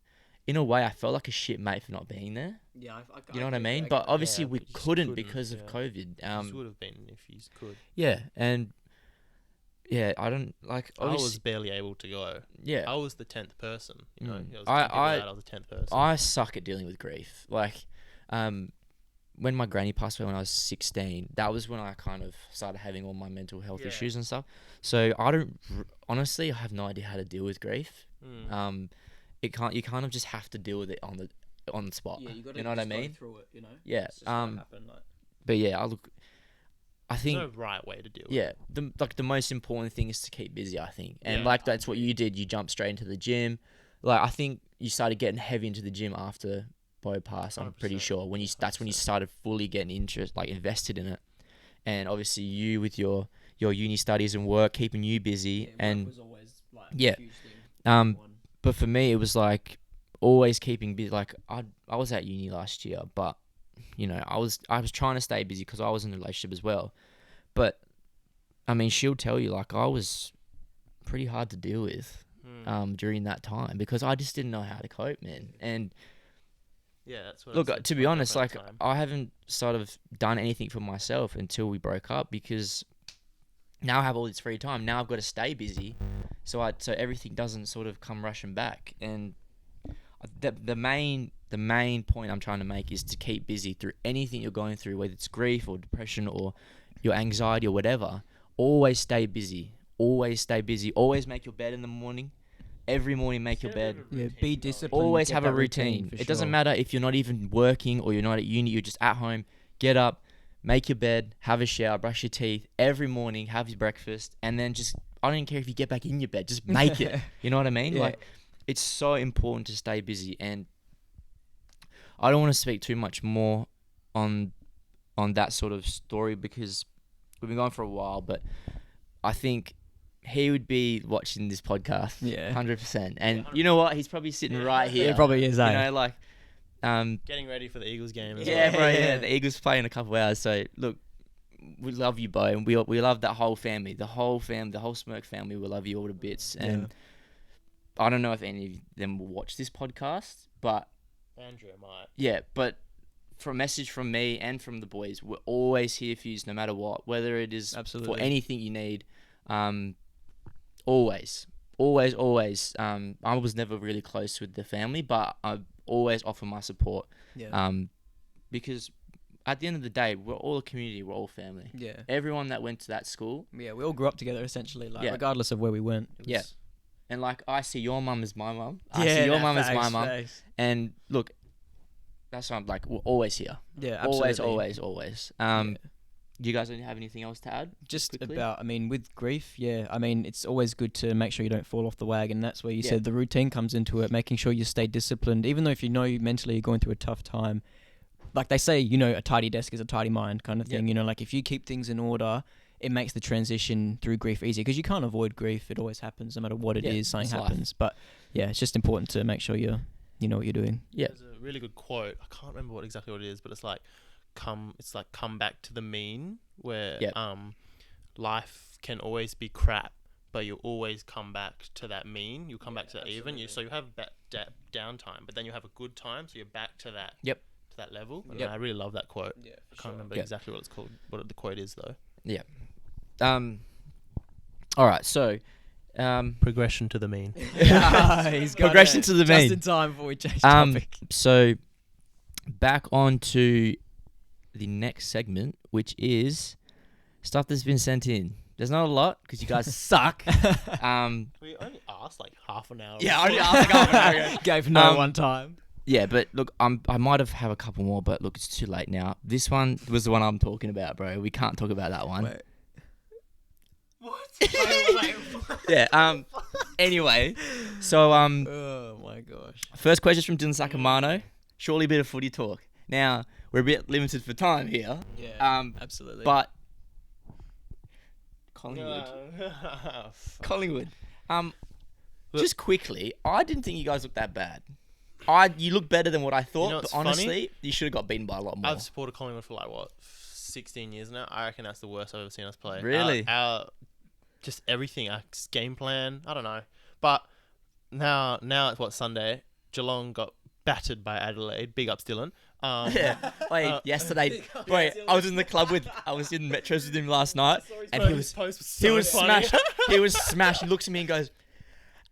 in a way, I felt like a shit mate for not being there. Yeah, You know what I mean? But obviously we couldn't because of COVID. This would have been if you could. Yeah, and yeah, I don't like. I was barely able to go. Yeah, I was the 10th person. You know, I was the 10th person. I suck at dealing with grief. Like, when my granny passed away when I was 16, that was when I kind of started having all my mental health issues and stuff. So honestly, I have no idea how to deal with grief. You kind of just have to deal with it on the spot. Yeah, you got to. You know what I mean? Go through it, you know. Yeah. It's just what happened, like. But yeah, I think There's no right way to deal with yeah, it. the most important thing is to keep busy, I think. And Yeah, that's what you did. You jumped straight into the gym. Like I think you started getting heavy into the gym after Beau passed. I'm pretty 100%. sure that's when you started fully getting invested in it. And obviously you with your uni studies and work keeping you busy and was always like yeah. a huge thing. But for me it was like always keeping busy. Like I was at uni last year, but you know, I was trying to stay busy because I was in a relationship as well. But I mean, she'll tell you like I was pretty hard to deal with during that time because I just didn't know how to cope, man. And yeah, that's what. look, to be honest, like I haven't sort of done anything for myself until we broke up because now I have all this free time. Now I've got to stay busy, so everything doesn't sort of come rushing back. And the main point I'm trying to make is to keep busy through anything you're going through, whether it's grief or depression or your anxiety or whatever. Always stay busy. Always stay busy. Always make your bed in the morning. Every morning make your bed. Yeah, be disciplined. Always have a routine. It doesn't matter if you're not even working or you're not at uni, you're just at home. Get up, make your bed, have a shower, brush your teeth. Every morning, have your breakfast, and then just, I don't even care if you get back in your bed, just make it. You know what I mean? Yeah. Like, it's so important to stay busy. And I don't want to speak too much more on that sort of story because we've been going for a while, but I think he would be watching this podcast, 100%. And you know what? He's probably sitting right here. He probably is, you know, like, getting ready for the Eagles game. As yeah, well. bro. Yeah, the Eagles play in a couple of hours. So look, we love you, Beau, and we love that whole family, the whole Smirk family. We love you all to bits. And I don't know if any of them will watch this podcast, but Andrew might. Yeah, but for a message from me and from the boys, we're always here for you, no matter what, whether it is for anything you need. Always. I was never really close with the family, but I always offer my support. Yeah. Because at the end of the day, we're all a community. We're all family. Yeah. Everyone that went to that school. Yeah, we all grew up together essentially, like regardless of where we went. Yeah. And like I see your mum as my mum. I see your mum as my mum. And look, that's why I'm like, we're always here. Yeah, absolutely. Always. Do you guys have anything else to add? Just quickly? about, I mean, with grief, I mean, it's always good to make sure you don't fall off the wagon. That's where you said the routine comes into it, making sure you stay disciplined, even though if you know mentally you're going through a tough time. Like they say, you know, a tidy desk is a tidy mind kind of thing. You know, like if you keep things in order, it makes the transition through grief easier because you can't avoid grief. It always happens no matter what it is, something happens. Life. But yeah, it's just important to make sure you know what you're doing. Yeah. There's a really good quote. I can't remember exactly what it is, but it's like, come back to the mean, where life can always be crap, but you'll always come back to that mean. You'll come back to that even. So you have that downtime, but then you have a good time, so you're back to that. Yep. To that level. And I really love that quote. Yeah, I can't remember exactly what it's called, what the quote is though. Yeah. All right. So. Progression to the mean. Progression to the mean. Just in time before we change topic. So back on to the next segment, which is stuff that's been sent in. There's not a lot because you guys suck. We only asked like half an hour. Yeah, I only asked like half an hour ago. Gave no one time. Yeah, but look, I might have a couple more, but look, it's too late now. This one was the one I'm talking about, bro. We can't talk about that one. Wait. What? Yeah. Anyway, so Oh my gosh. first question is from Dylan Sacamano. Surely a bit of footy talk. Now we're a bit limited for time here. Yeah. Absolutely. But Collingwood. Collingwood. Just quickly, I didn't think you guys looked that bad. You look better than what I thought, You know but what's honestly, funny? you should have got beaten by a lot more. I've supported Collingwood for 16 years now. I reckon that's the worst I've ever seen us play. Really? Our just everything, our game plan. I don't know, but now it's Sunday. Geelong got battered by Adelaide. Big ups, Dylan. Yeah. Wait, yesterday, wait, I was in Metros with him last night, and he was funny. smashed. He was smashed. He looks at me and goes,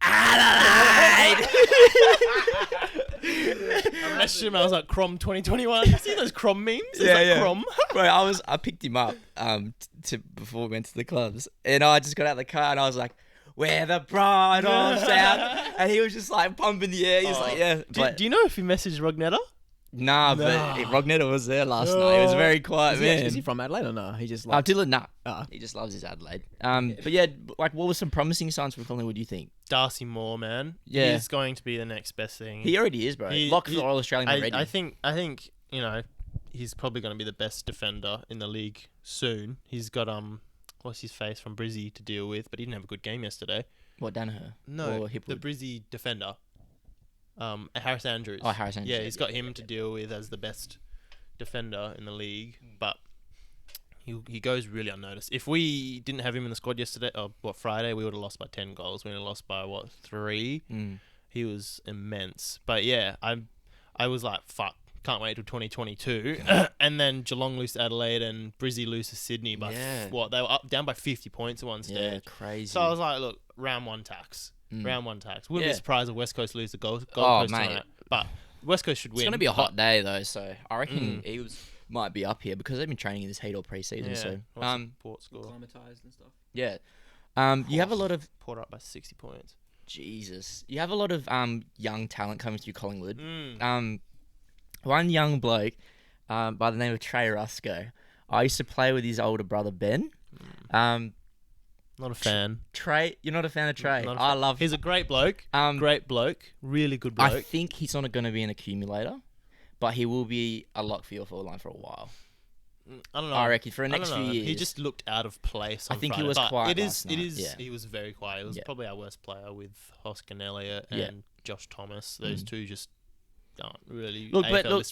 Adelaide. I messaged him. I was like, Crom 2021. You see those Crom memes? It's like Crom. Bro, I picked him up before we went to the clubs, and I just got out of the car and I was like, "Where the pride of South," and he was just like pumping the air. He was like, "Yeah." Do you know if he messaged Rognetta? Nah, but Rognetta was there last night. He was a very quiet man. Is he from Adelaide or no? He just Dylan, nah. Oh. He just loves his Adelaide. But yeah, like, what were some promising signs for Collingwood, do you think? Darcy Moore, man. Yeah. He's going to be the next best thing. He already is, bro. Locked for the Royal Australian already. I think he's probably going to be the best defender in the league soon. He's got what's his face from Brizzy to deal with, but he didn't have a good game yesterday. What, Danaher? No, or the Brizzy defender. Harris Andrews. Oh, Harris Andrews. Yeah, he's got him to deal with as the best defender in the league, but he goes really unnoticed. If we didn't have him in the squad yesterday, Friday, we would have lost by 10 goals. We would have lost by 3. He was immense. But yeah, I was like, fuck, can't wait till 2022. And then Geelong lose to Adelaide and Brizzy lose to Sydney by they were down by 50 points at one stage. Yeah, crazy. So I was like, look, round one tax. Round one tax. Wouldn't be surprised if West Coast lose the Gold Coast tonight. But West Coast should win. It's going to be a hot day, though, so I reckon Eagles might be up here because they've been training in this heat all pre-season. So, Port score. Acclimatized and stuff. Yeah. You have a lot of... Port up by 60 points. Jesus. You have a lot of young talent coming through Collingwood. One young bloke by the name of Trey Rusco. I used to play with his older brother, Ben. Not a fan. Trey, you're not a fan of Trey. I love him. He's a great bloke. Great bloke. Really good bloke. I think he's not going to be an accumulator, but he will be a lock for your forward line for a while. I don't know. I reckon for the next few years. He just looked out of place. I think he was quiet last night. He was very quiet. It was probably our worst player with Hoskin Elliott and Josh Thomas. Those two just aren't really. Look,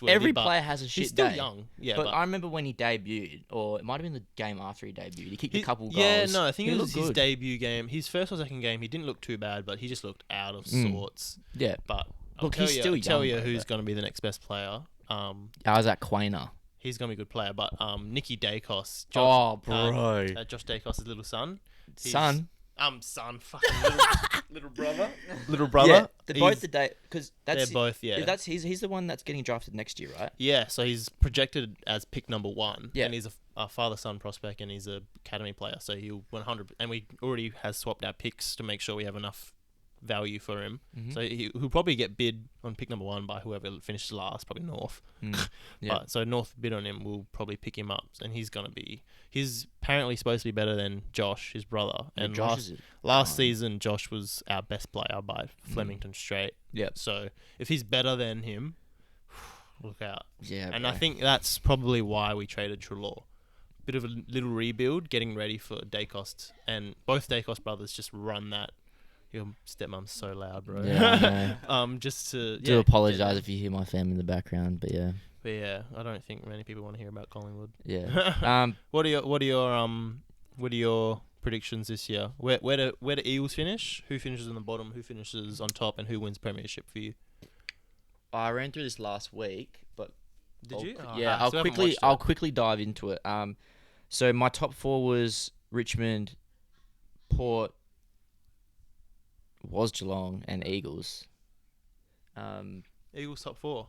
every player has a shit he's still day. young. Yeah, but I remember when he debuted, or it might have been the game after he debuted. He kicked a couple goals. Yeah, no, I think it was his debut game. His first or second game, he didn't look too bad, but he just looked out of sorts. Yeah, but he's still young. Tell you who's going to be the next best player. How's that Quainer? He's going to be a good player, but Nicky Dacos. Bro. Josh Dacos' little son. Son, fucking little brother. Little brother. Yeah, they're both the day because they're both. Yeah, he's the one that's getting drafted next year, right? Yeah, so he's projected as pick number 1. Yeah, and he's a father-son prospect, and he's a academy player. So he'll 100. And we already has swapped our picks to make sure we have enough value for him. So he'll probably get bid on pick number 1 by whoever finishes last, probably North. But so North bid on him, we'll probably pick him up, and he's apparently supposed to be better than Josh, his brother. And last season, Josh was our best player by Flemington straight. Yeah. So if he's better than him, look out. Yeah. And I think that's probably why we traded Treloar. Bit of a little rebuild, getting ready for Dacos, and both Dacos brothers just run that. Your stepmom's so loud, bro. Yeah, I know. Just to do apologise if you hear my family in the background, but yeah. But yeah, I don't think many people want to hear about Collingwood. Yeah. What are your predictions this year? Where do Eagles finish? Who finishes on the bottom? Who finishes on top? And who wins premiership for you? I ran through this last week, but did you? Yeah, I'll quickly dive into it. So my top 4 was Richmond, Port, was Geelong, and Eagles. Eagles top 4.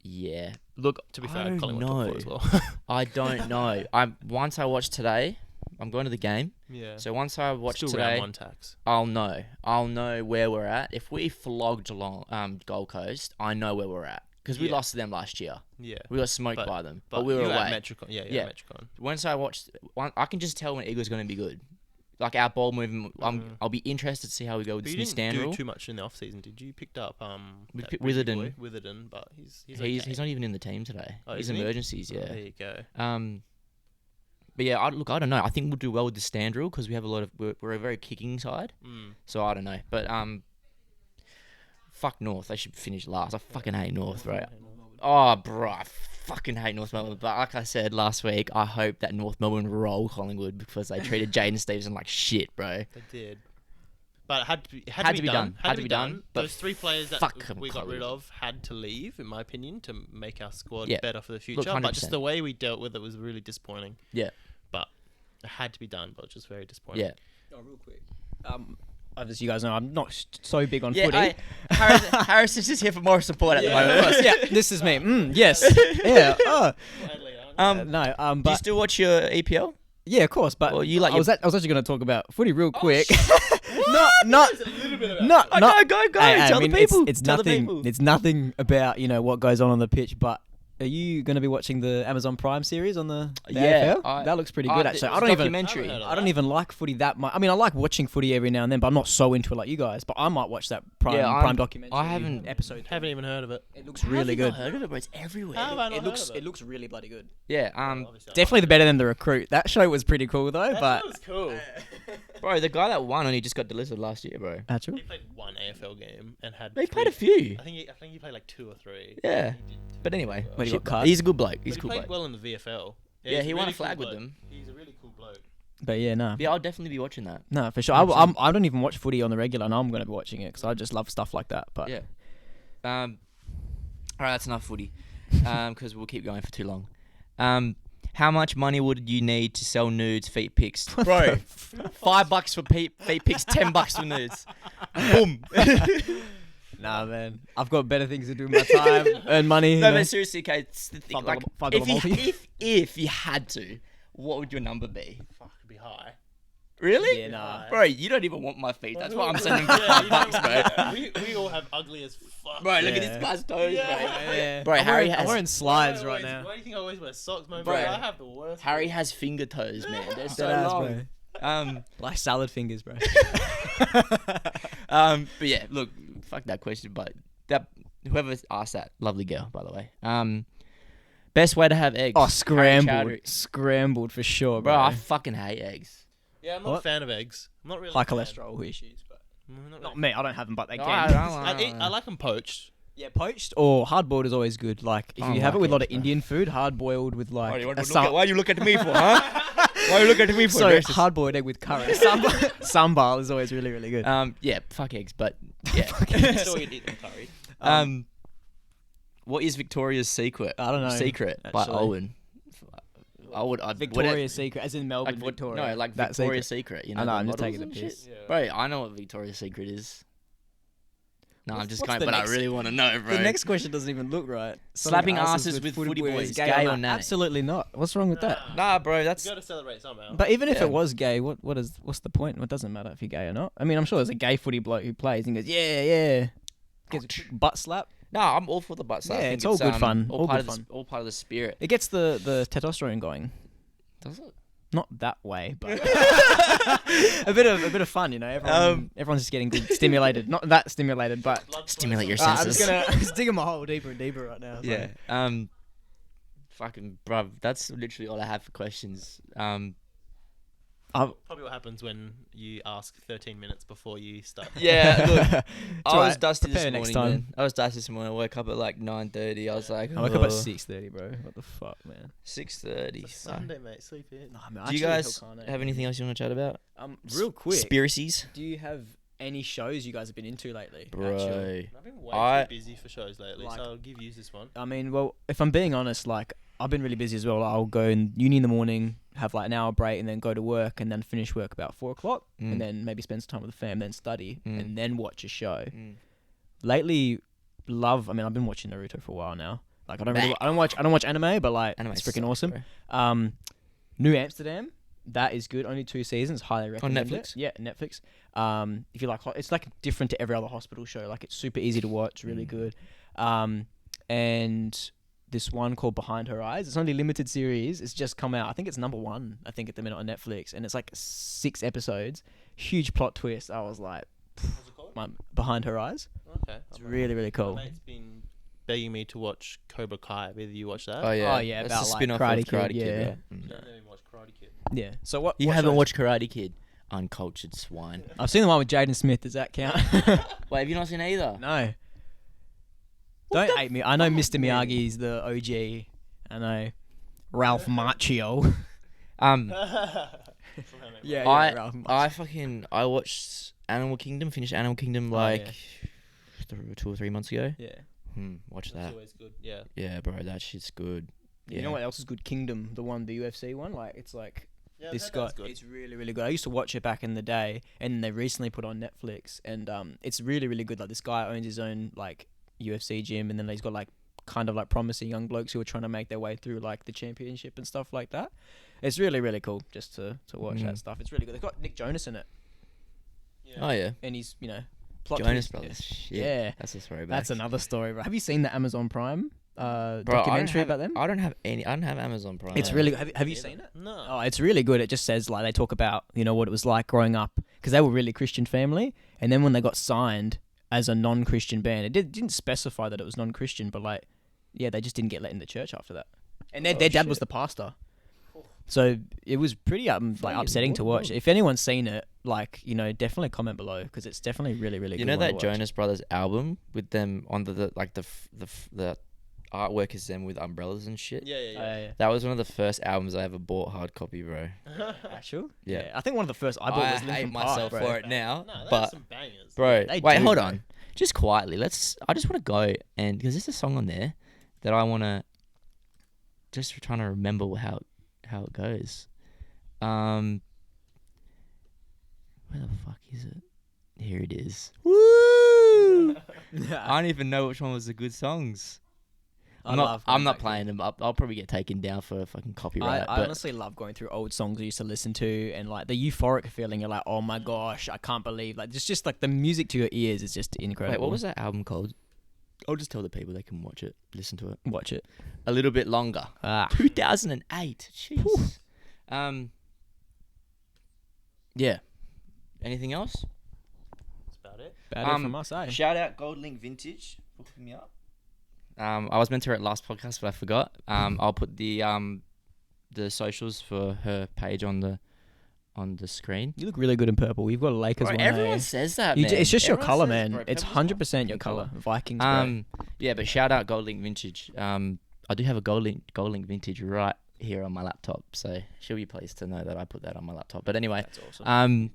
Yeah. Look, to be fair, Collingwood top 4 as well. I don't know. Once I watch today, I'm going to the game. Yeah. So once I watch Still today, round 1 tax. I'll know. I'll know where we're at. If we flog Geelong, Gold Coast, I know where we're at. because we lost to them last year. Yeah. We got smoked by them, but we you were at away. Metricon. Yeah, Yeah. Metricon. Once I watched, I can just tell when Eagles going to be good. Like our ball movement, I'll be interested to see how we go with But this you new didn't stand do rule. too much in the off season, did you? You picked up We that picked Brisbane Witherden. boy, Witherden, but he's He's not even in the team today. Oh, He's isn't he? emergencies, Oh, yeah. there you go. But yeah, I don't know. I think we'll do well with the stand rule because we have a lot of we're a very kicking side. So I don't know, but fuck North. They should finish last. I fucking hate North, right? Oh, bro, I fucking hate North Melbourne. But like I said last week, I hope that North Melbourne roll Collingwood because they treated Jaden Stevenson like shit, bro. They did. But it had to be done. Had to be done. But Those 3 players that fuck we got rid Collingwood. of had to leave, in my opinion, to make our squad Yeah. better for the Look, future. But just 100%. the way we dealt with it was really disappointing. Yeah. But it had to be done, but just very disappointing. Yeah. Oh, real quick. As you guys know, I'm not so big on Yeah, footy. Harris is just here for more support at the Of moment. course, yeah, this is me. Yes. Yeah. Oh. No. Do you But still watch your EPL? yeah, of course. But Well, you like I was actually going to talk about footy real quick. Not Go. Hey, Tell the people. It's Tell the nothing. people. It's nothing about what goes on the pitch. But are you going to be watching the Amazon Prime series on the Yeah, AFL? That looks pretty good actually. I documentary. I I don't even like footy that much. I mean, I like watching footy every now and then, but I'm not so into it like you guys. But I might watch that Prime documentary. I haven't- episode. Haven't even heard of it. It looks really good. Heard of it, but it's everywhere. How have I not It looks heard of it? it looks really bloody good. Yeah. Obviously, I Definitely like better than The Recruit. That show was pretty cool though. That But shit was cool. Bro, the guy that won only just got delisted last year, bro. actually, He played one AFL game and had. They played a 3. few. I think he played like 2 or 3. Yeah. He did. But anyway, But he shit, got cut. he's a good bloke. He's But a cool he played bloke. well in the VFL. Yeah, he's he a won a really flag cool with bloke. them. He's a really cool bloke. but yeah, no, Yeah, I'll definitely be watching that. no, for sure. I don't even watch footy on the regular, and I'm going to be watching it because I just love stuff like that. But Yeah. All right, that's enough footy. Because we'll keep going for too long. How much money would you need to sell nudes, feet pics, bro? $5 for feet pics, $10 for nudes. Boom. nah, man, I've got better things to do with my time, earn money. No, you know. but seriously, okay. It's the thing, like, $5 if multi. if you had to, what would your number be? Fuck, it'd be high. Really? Yeah, nah. Bro, you don't even want my feet. That's why I'm sending Yeah, $5, bro. we all have ugly as fuck. Bro, look at Yeah. this guy's toes, Yeah. bro. Yeah. Bro, I'm wearing slides right now. Why do you think I always wear socks, man? Bro, Bro, I have the worst. Harry has finger toes, man. They're so Dead ass, long. bro. Like salad fingers, bro. But yeah, look, fuck that question. But that whoever asked that, lovely girl, by the way. Best way to have eggs. Oh, Harry scrambled, Chowdhury. scrambled for sure, Bro, bro. I fucking hate eggs. Yeah, I'm not What? a fan of eggs. I'm not really. High a fan. cholesterol issues, but Not not really. me. I don't have them, but they No, can. I like them poached. Yeah, poached or hard boiled is always good. Like if I you have like it with a lot of eggs, bro. Indian food, hard boiled with like Why you look at me for, huh? Why you look at me for? so racist? hard boiled egg with curry. Sambal is always really really good. Yeah, fuck eggs, but yeah. Still you'd eat them curry. What is Victoria's Secret? I don't know, Secret by actually. Owen. I'd Victoria's Secret, as in Melbourne, like, Victoria. No, like That Victoria's Secret. You know, I know, the I'm just models taking the and piss. shit. Yeah. Bro, I know what Victoria's Secret is. No, I'm just what's going, the but next- I really want to know, bro. The next question doesn't even look right. Slapping Something asses with footy boys, is gay or not? nay? Absolutely not. What's wrong with that? Nah, bro, You that's got to celebrate somehow. But even if Yeah. it was gay, what's the point? It doesn't matter if you're gay or not. I mean, I'm sure there's a gay footy bloke who plays and goes, yeah, gets a butt slap. no. I'm all for the butt slap. Yeah, I think it's all good fun. All All part good of all part of the spirit. It gets the testosterone going. Does it? Not that way, but a bit of fun, you know. Everyone's just getting stimulated. Not that stimulated, but Stimulate your I'm senses. I'm just digging my hole deeper and deeper right now. so. Yeah. Fucking bruv, that's literally all I have for questions. Probably what happens when you ask 13 minutes before you start. Yeah, look, I alright, was dusty this prepare morning. next time. Man. I was dusty this morning. I woke up at like 9:30. I was like, I woke up at 6:30, bro. What the fuck, man? 6:30. It's a Sunday, mate. Sleep in. Nah, man, Do you actually guys hell can't, have anything else you want to chat about? real quick, Conspiracies, do you have any shows you guys have been into lately? bro. Actually? I've been way I- too busy for shows lately, Like- so I'll give you this one. I mean, well, if I'm being honest, like I've been really busy as well. I'll go in uni in the morning, have like an hour break, and then go to work, and then finish work about 4:00, Mm. and then maybe spend some time with the fam, then study, Mm. and then watch a show. Mm. Lately, I mean, I've been watching Naruto for a while now. Like I don't watch anime, but like Anime it's freaking sucks, awesome. bro. New Amsterdam, that is good. Only 2 seasons. Highly recommend Netflix? it. Yeah, Netflix. If you like, it's like different to every other hospital show. Like it's super easy to watch, really good. and this one called Behind Her Eyes. It's only limited series. It's just come out. I think it's number 1. I think at the minute on Netflix, and it's like 6 episodes. Huge plot twist. I was like, What's it called? Behind Her Eyes. Okay. It's really, really cool. My mate's been begging me to watch Cobra Kai. Have either you watched that? Oh yeah. Oh, yeah, That's about, the like, spin-off Karate of Karate Kid, Kid. yeah. Yeah. I've never even watched Karate Kid. Yeah. So what? You what haven't shows- watched Karate Kid? Uncultured swine. I've seen the one with Jaden Smith. Does that count? Wait, have you not seen it either? No. Don't hate me. I know Mr. Miyagi's the OG. I know Ralph Macchio. Yeah, Ralph Macchio. I watched Animal Kingdom. Finished Animal Kingdom like 2 or 3 months ago. Yeah. Watch That's that. always good. Yeah. Yeah, bro, that shit's good. You know what else is good? Kingdom, the UFC one. Like it's like Yeah, this guy. It's really, really good. I used to watch it back in the day, and they recently put on Netflix, and it's really, really good. Like this guy owns his own like UFC gym, and then he's got like kind of like promising young blokes who are trying to make their way through like the championship and stuff like that. It's really, really cool just to watch that stuff. It's really good. They've got Nick Jonas in it, Oh yeah. and he's plot Jonas twist. Brothers. Shit. Yeah. That's a throwback. That's another story, bro. Have you seen the Amazon Prime Bro, documentary about them? I don't have Amazon Prime. It's really good. Have you seen it? No. Oh, it's really good. It just says like they talk about what it was like growing up because they were really Christian family, and then when they got signed as a non-Christian band, it didn't specify that it was non-Christian, but like they just didn't get let in the church after that, and their dad was the pastor. So it was pretty upsetting to watch. If anyone's seen it, definitely comment below because it's definitely really, really good. You know one to that watch. Jonas Brothers album with them on the artwork is them with umbrellas and shit. Yeah. That was one of the first albums I ever bought hard copy, bro. Actual? Yeah. I think one of the first I bought was Linkin hate Park, myself bro. for it now, No, that's but some bangers. bro, They wait, do, hold bro. on, just quietly. I just want to go and because there's a song on there that I want to just trying to remember how it goes. Where the fuck is it? Here it is. Woo! I don't even know which one was the good songs. I'm not playing them up. I'll probably get taken down for fucking copyright. I honestly love going through old songs I used to listen to and like the euphoric feeling. You're like, oh my gosh, I can't believe like it's just like the music to your ears is just incredible. Wait, what was that album called? I'll just tell the people they can watch it, listen to it. Watch it. A little bit longer. 2008. Jeez. Yeah. Anything else? That's about it. Bad from us, eh? Shout out Gold Link Vintage for hooking me up. I was meant to write last podcast, but I forgot. I'll put the socials for her page on the screen. You look really good in purple. We've got a Lakers Bro, one. everyone says that, man. It's just your Everyone color, says, man. bro, It's purple's my 100% your fucking color. Vikings, bro. Yeah, but shout out Gold Link Vintage. I do have a Gold Link Vintage right here on my laptop, so she'll be pleased to know that I put that on my laptop. But anyway, That's awesome.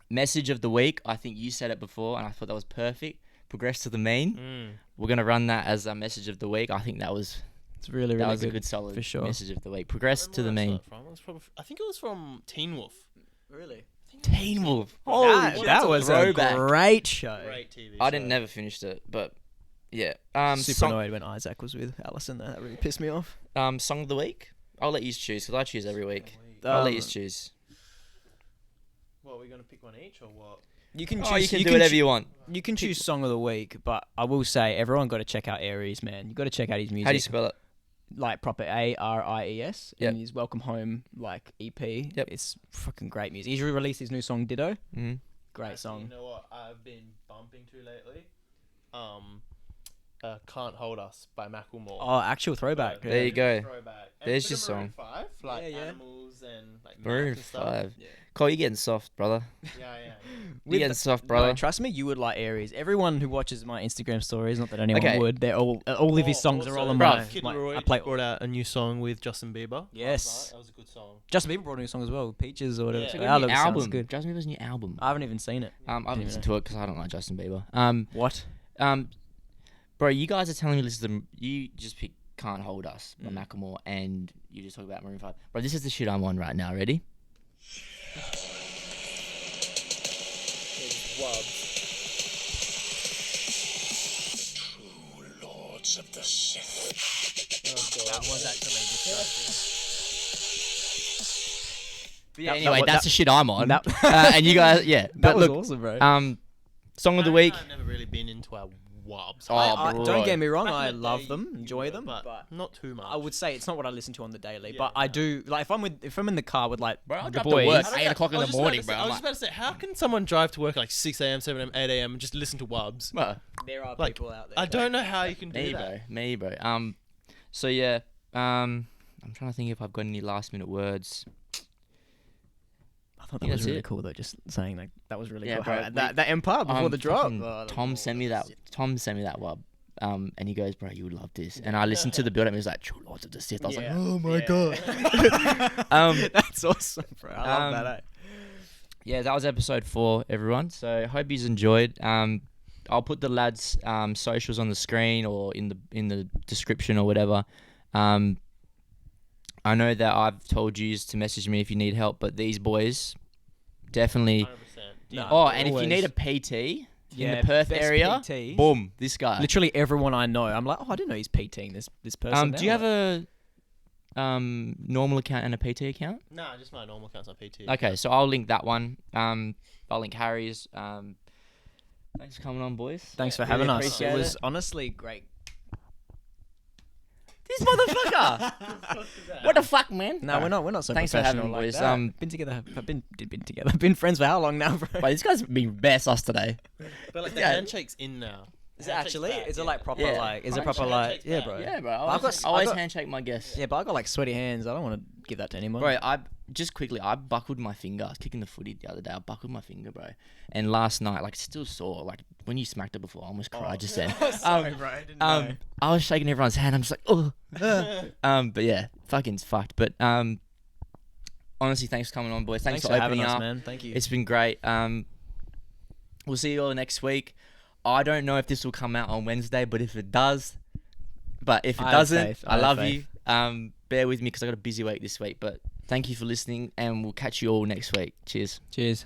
Message of the week. I think you said it before, and I thought that was perfect. Progress to the mean. We're gonna run that as a message of the week. I think that was It's really, really a good. good solid for sure. message of the week. Progress to the mean. I think it was from Teen Wolf. Really? Teen Wolf. That was a great show. Great TV. I didn't never finished it, but yeah. Super annoyed when Isaac was with Alison. That really pissed me off. Song of the week. I'll let you choose because I choose every week. I'll let you choose. What, are we gonna pick one each or what? You can You can do whatever you want. You can choose song of the week, but I will say everyone got to check out Aries, man. You got to check out his music. How do you spell it? Like proper Aries, Yep. and his Welcome Home like EP. Yep. It's fucking great music. He's released his new song Ditto. Mm-hmm. Great Actually, song. You know what I've been bumping to lately? Can't Hold Us by Macklemore. Oh, actual throwback. There you go. Throwback. There's And your a bit of song. Maroon 5, like Yeah, yeah. animals and like Maroon Mac and stuff. 5. Yeah. Cole, you're getting soft, brother. Yeah. You're getting soft, No, brother. trust me, you would like Aries. Everyone who watches my Instagram stories, not that anyone Okay. would, they're all of his songs are all on Bruv. my. Kid my Leroy I play. brought out a new song with Justin Bieber. Yes. last night. That was a good song. Justin Bieber brought a new song as well, Peaches or whatever. Yeah. It's It's like, a oh, New look, it sounds album. good. Justin Bieber's new album. I haven't even seen it. I haven't listened to it because I don't like Justin Bieber. What? Bro, you guys are telling me listen to you just pick Can't Hold Us by Macklemore and you just talk about Maroon 5. Bro, this is the shit I'm on right now. Ready? True lords of the Sith. That was actually But yeah, anyway, that's the shit I'm on. That- And you guys, yeah. That But was look, awesome, bro. song of the week. I've never really been into a wubs. Don't get me wrong, Back in I the love day, them, you enjoy were, them, but not too much. I would say it's not what I listen to on the daily. Yeah, but I no. do like if I'm in the car with like Bro, I'll the drive to boys. work. I don't 8 know- o'clock in I the was just about morning, to bro. say- I I'm was like, just about to say, how can someone drive to work at like 6 a.m., 7 a.m., 8 a.m. and just listen to wubs? bro, There are Like, people out there. I don't know how you can do me, that. bro. So yeah, I'm trying to think if I've got any last minute words. I thought Yeah, that was that's really it. cool though. Just saying like that was really Yeah, cool. bro, How- that empire before the drop. fucking Oh, Tom sent me that. Tom sent me that wub. And he goes, bro, you would love this. And I listened to the build up and he was like, True Lords of the Sith. I was like, Yeah. oh my god. That's awesome, bro. I love that. Eh? Yeah, that was episode 4, everyone. So hope you enjoyed. I'll put the lads' socials on the screen or in the description or whatever. I know that I've told you to message me if you need help, but these boys definitely. 100%. No. Oh, and if you Always. need a PT in Yeah, the Perth best area, PT. boom, this guy. Literally everyone I know, I'm like, oh, I didn't know he's PTing this person. Do you have a normal account and a PT account? Nah, just my normal account's on PT. Okay, so I'll link that one. I'll link Harry's. Thanks for coming on, boys. Thanks for Really having us. appreciate It was honestly great. This motherfucker. What the fuck, man? No, we're not so Thanks for professional having me, like boys. that. Been together. Been friends for how long now, bro? Wait, this guy's been best us today. But like the Yeah. handshake's in now. Is it actually? Is it like proper Yeah. like? Is it Handshake- proper like? handshake's Yeah, back. bro. Yeah, bro. I've got- I always I've got- handshake my guests. Yeah, but I got like sweaty hands. I don't want to give that to anyone. Bro, I buckled my finger. I was kicking the footy the other day. I buckled my finger, bro. And last night, like, still sore. Like, when you smacked it before, I almost cried just then. Sorry, bro. I didn't know. I was shaking everyone's hand. I'm just like, oh. But yeah, fucking fucked. But honestly, thanks for coming on, boys. Thanks for having opening us, up. man. Thank you. It's been great. We'll see you all next week. I don't know if this will come out on Wednesday, but if it does, I have doesn't, faith. I I love have you. Bear with me because I got a busy week this week. But thank you for listening, and we'll catch you all next week. Cheers. Cheers.